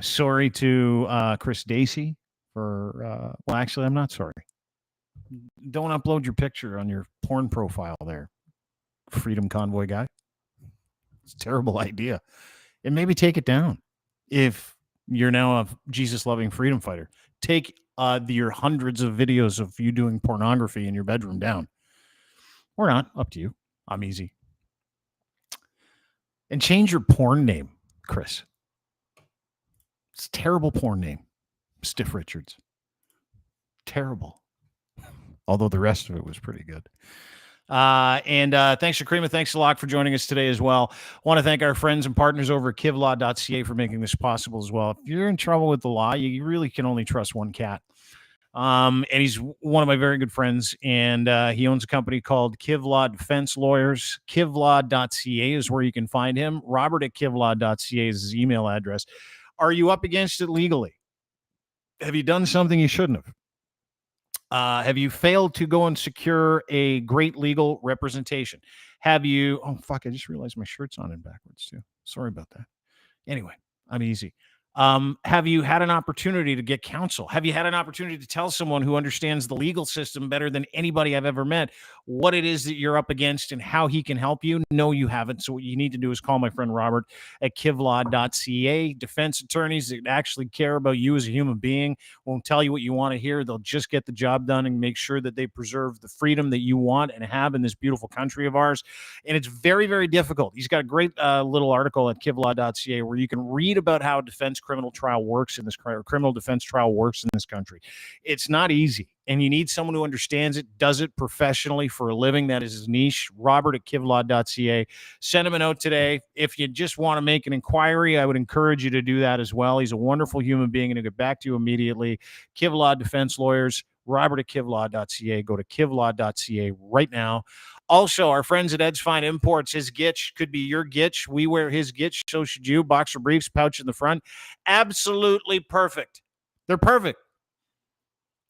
Sorry to Chris Dacey for well, actually, I'm not sorry. Don't upload your picture on your porn profile there, Freedumb Convoy guy. It's a terrible idea. And maybe take it down if you're now a Jesus-loving freedom fighter. Take your hundreds of videos of you doing pornography in your bedroom down. Or not, up to you. I'm easy. And change your porn name, Chris. It's a terrible porn name. Stiff Richards. Terrible. Although the rest of it was pretty good. And thanks to Caryma. Thanks a lot for joining us today as well. I want to thank our friends and partners over at kivlaw.ca for making this possible as well. If you're in trouble with the law, you really can only trust one cat. And he's one of my very good friends, and he owns a company called Kivlaw Defense Lawyers. Kivlaw.ca is where you can find him. Robert at kivlaw.ca is his email address. Are you up against it legally? Have you done something you shouldn't have? Have you failed to go and secure a great legal representation? Have you... Oh, fuck, I just realized my shirt's on in backwards, too. Sorry about that. Anyway, I'm easy. Have you had an opportunity to get counsel? Have you had an opportunity to tell someone who understands the legal system better than anybody I've ever met what it is that you're up against and how he can help you? No, you haven't. So what you need to do is call my friend Robert at kivlaw.ca. Defense attorneys that actually care about you as a human being won't tell you what you want to hear. They'll just get the job done and make sure that they preserve the freedom that you want and have in this beautiful country of ours. And it's very, very difficult. He's got a great little article at kivlaw.ca where you can read about how defense criminal trial works in this criminal defense trial works in this country. It's not easy, and you need someone who understands it, does it professionally for a living. That is his niche. Robert at kivlaw.ca. Send him a note today. If you just want to make an inquiry, I would encourage you to do that as well. He's a wonderful human being, and he'll get back to you immediately. Kivlaw Defense Lawyers. Robert at kivlaw.ca. Go to kivlaw.ca right now. Also, our friends at Ed's Fine Imports, his gitch could be your gitch. We wear his gitch, so should you. Boxer briefs, pouch in the front. Absolutely perfect. They're perfect.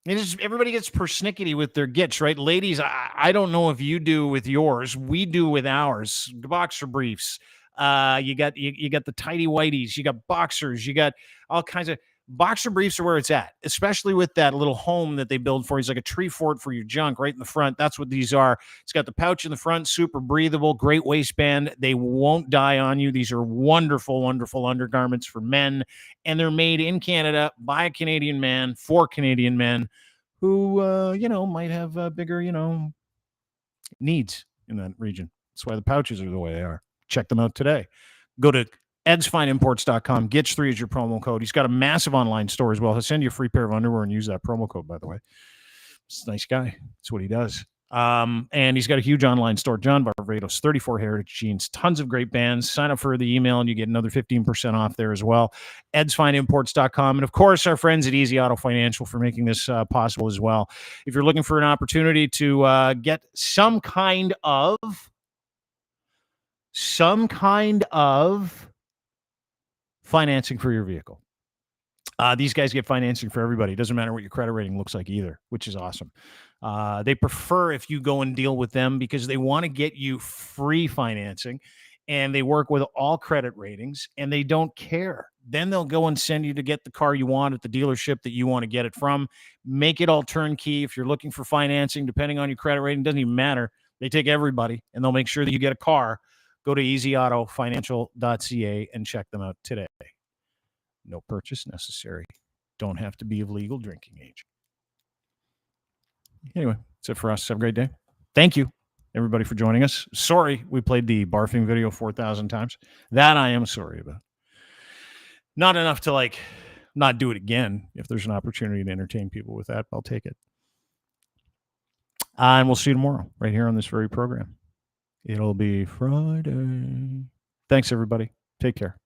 Everybody gets persnickety with their gitch, right? Ladies, I don't know if you do with yours. We do with ours. Boxer briefs. You got the tighty whities. You got boxers. You got all kinds of... Boxer briefs are where it's at, especially with that little home that they build for you. It's like a tree fort for your junk right in the front. That's what these are. It's got the pouch in the front, super breathable, great waistband. They won't die on you. These are wonderful, wonderful undergarments for men, and they're made in Canada by a Canadian man for Canadian men who, might have bigger, needs in that region. That's why the pouches are the way they are. Check them out today. Go to edsfineimports.com. Gitch3 is your promo code. He's got a massive online store as well. He'll send you a free pair of underwear and use that promo code, by the way. He's a nice guy. That's what he does. And he's got a huge online store, John Barbados, 34 Heritage Jeans, tons of great bands. Sign up for the email and you get another 15% off there as well. edsfineimports.com. And of course, our friends at Easy Auto Financial for making this possible as well. If you're looking for an opportunity to get some kind of financing for your vehicle. These guys get financing for everybody. It doesn't matter what your credit rating looks like either, which is awesome. They prefer if you go and deal with them because they want to get you free financing, and they work with all credit ratings, and they don't care. Then they'll go and send you to get the car you want at the dealership that you want to get it from. Make it all turnkey. If you're looking for financing, depending on your credit rating, doesn't even matter. They take everybody, and they'll make sure that you get a car. Go to easyautofinancial.ca and check them out today. No purchase necessary. Don't have to be of legal drinking age. Anyway, that's it for us. Have a great day. Thank you, everybody, for joining us. Sorry we played the barfing video 4,000 times. That I am sorry about. Not enough to, not do it again. If there's an opportunity to entertain people with that, I'll take it. And we'll see you tomorrow right here on this very program. It'll be Friday. Thanks, everybody. Take care.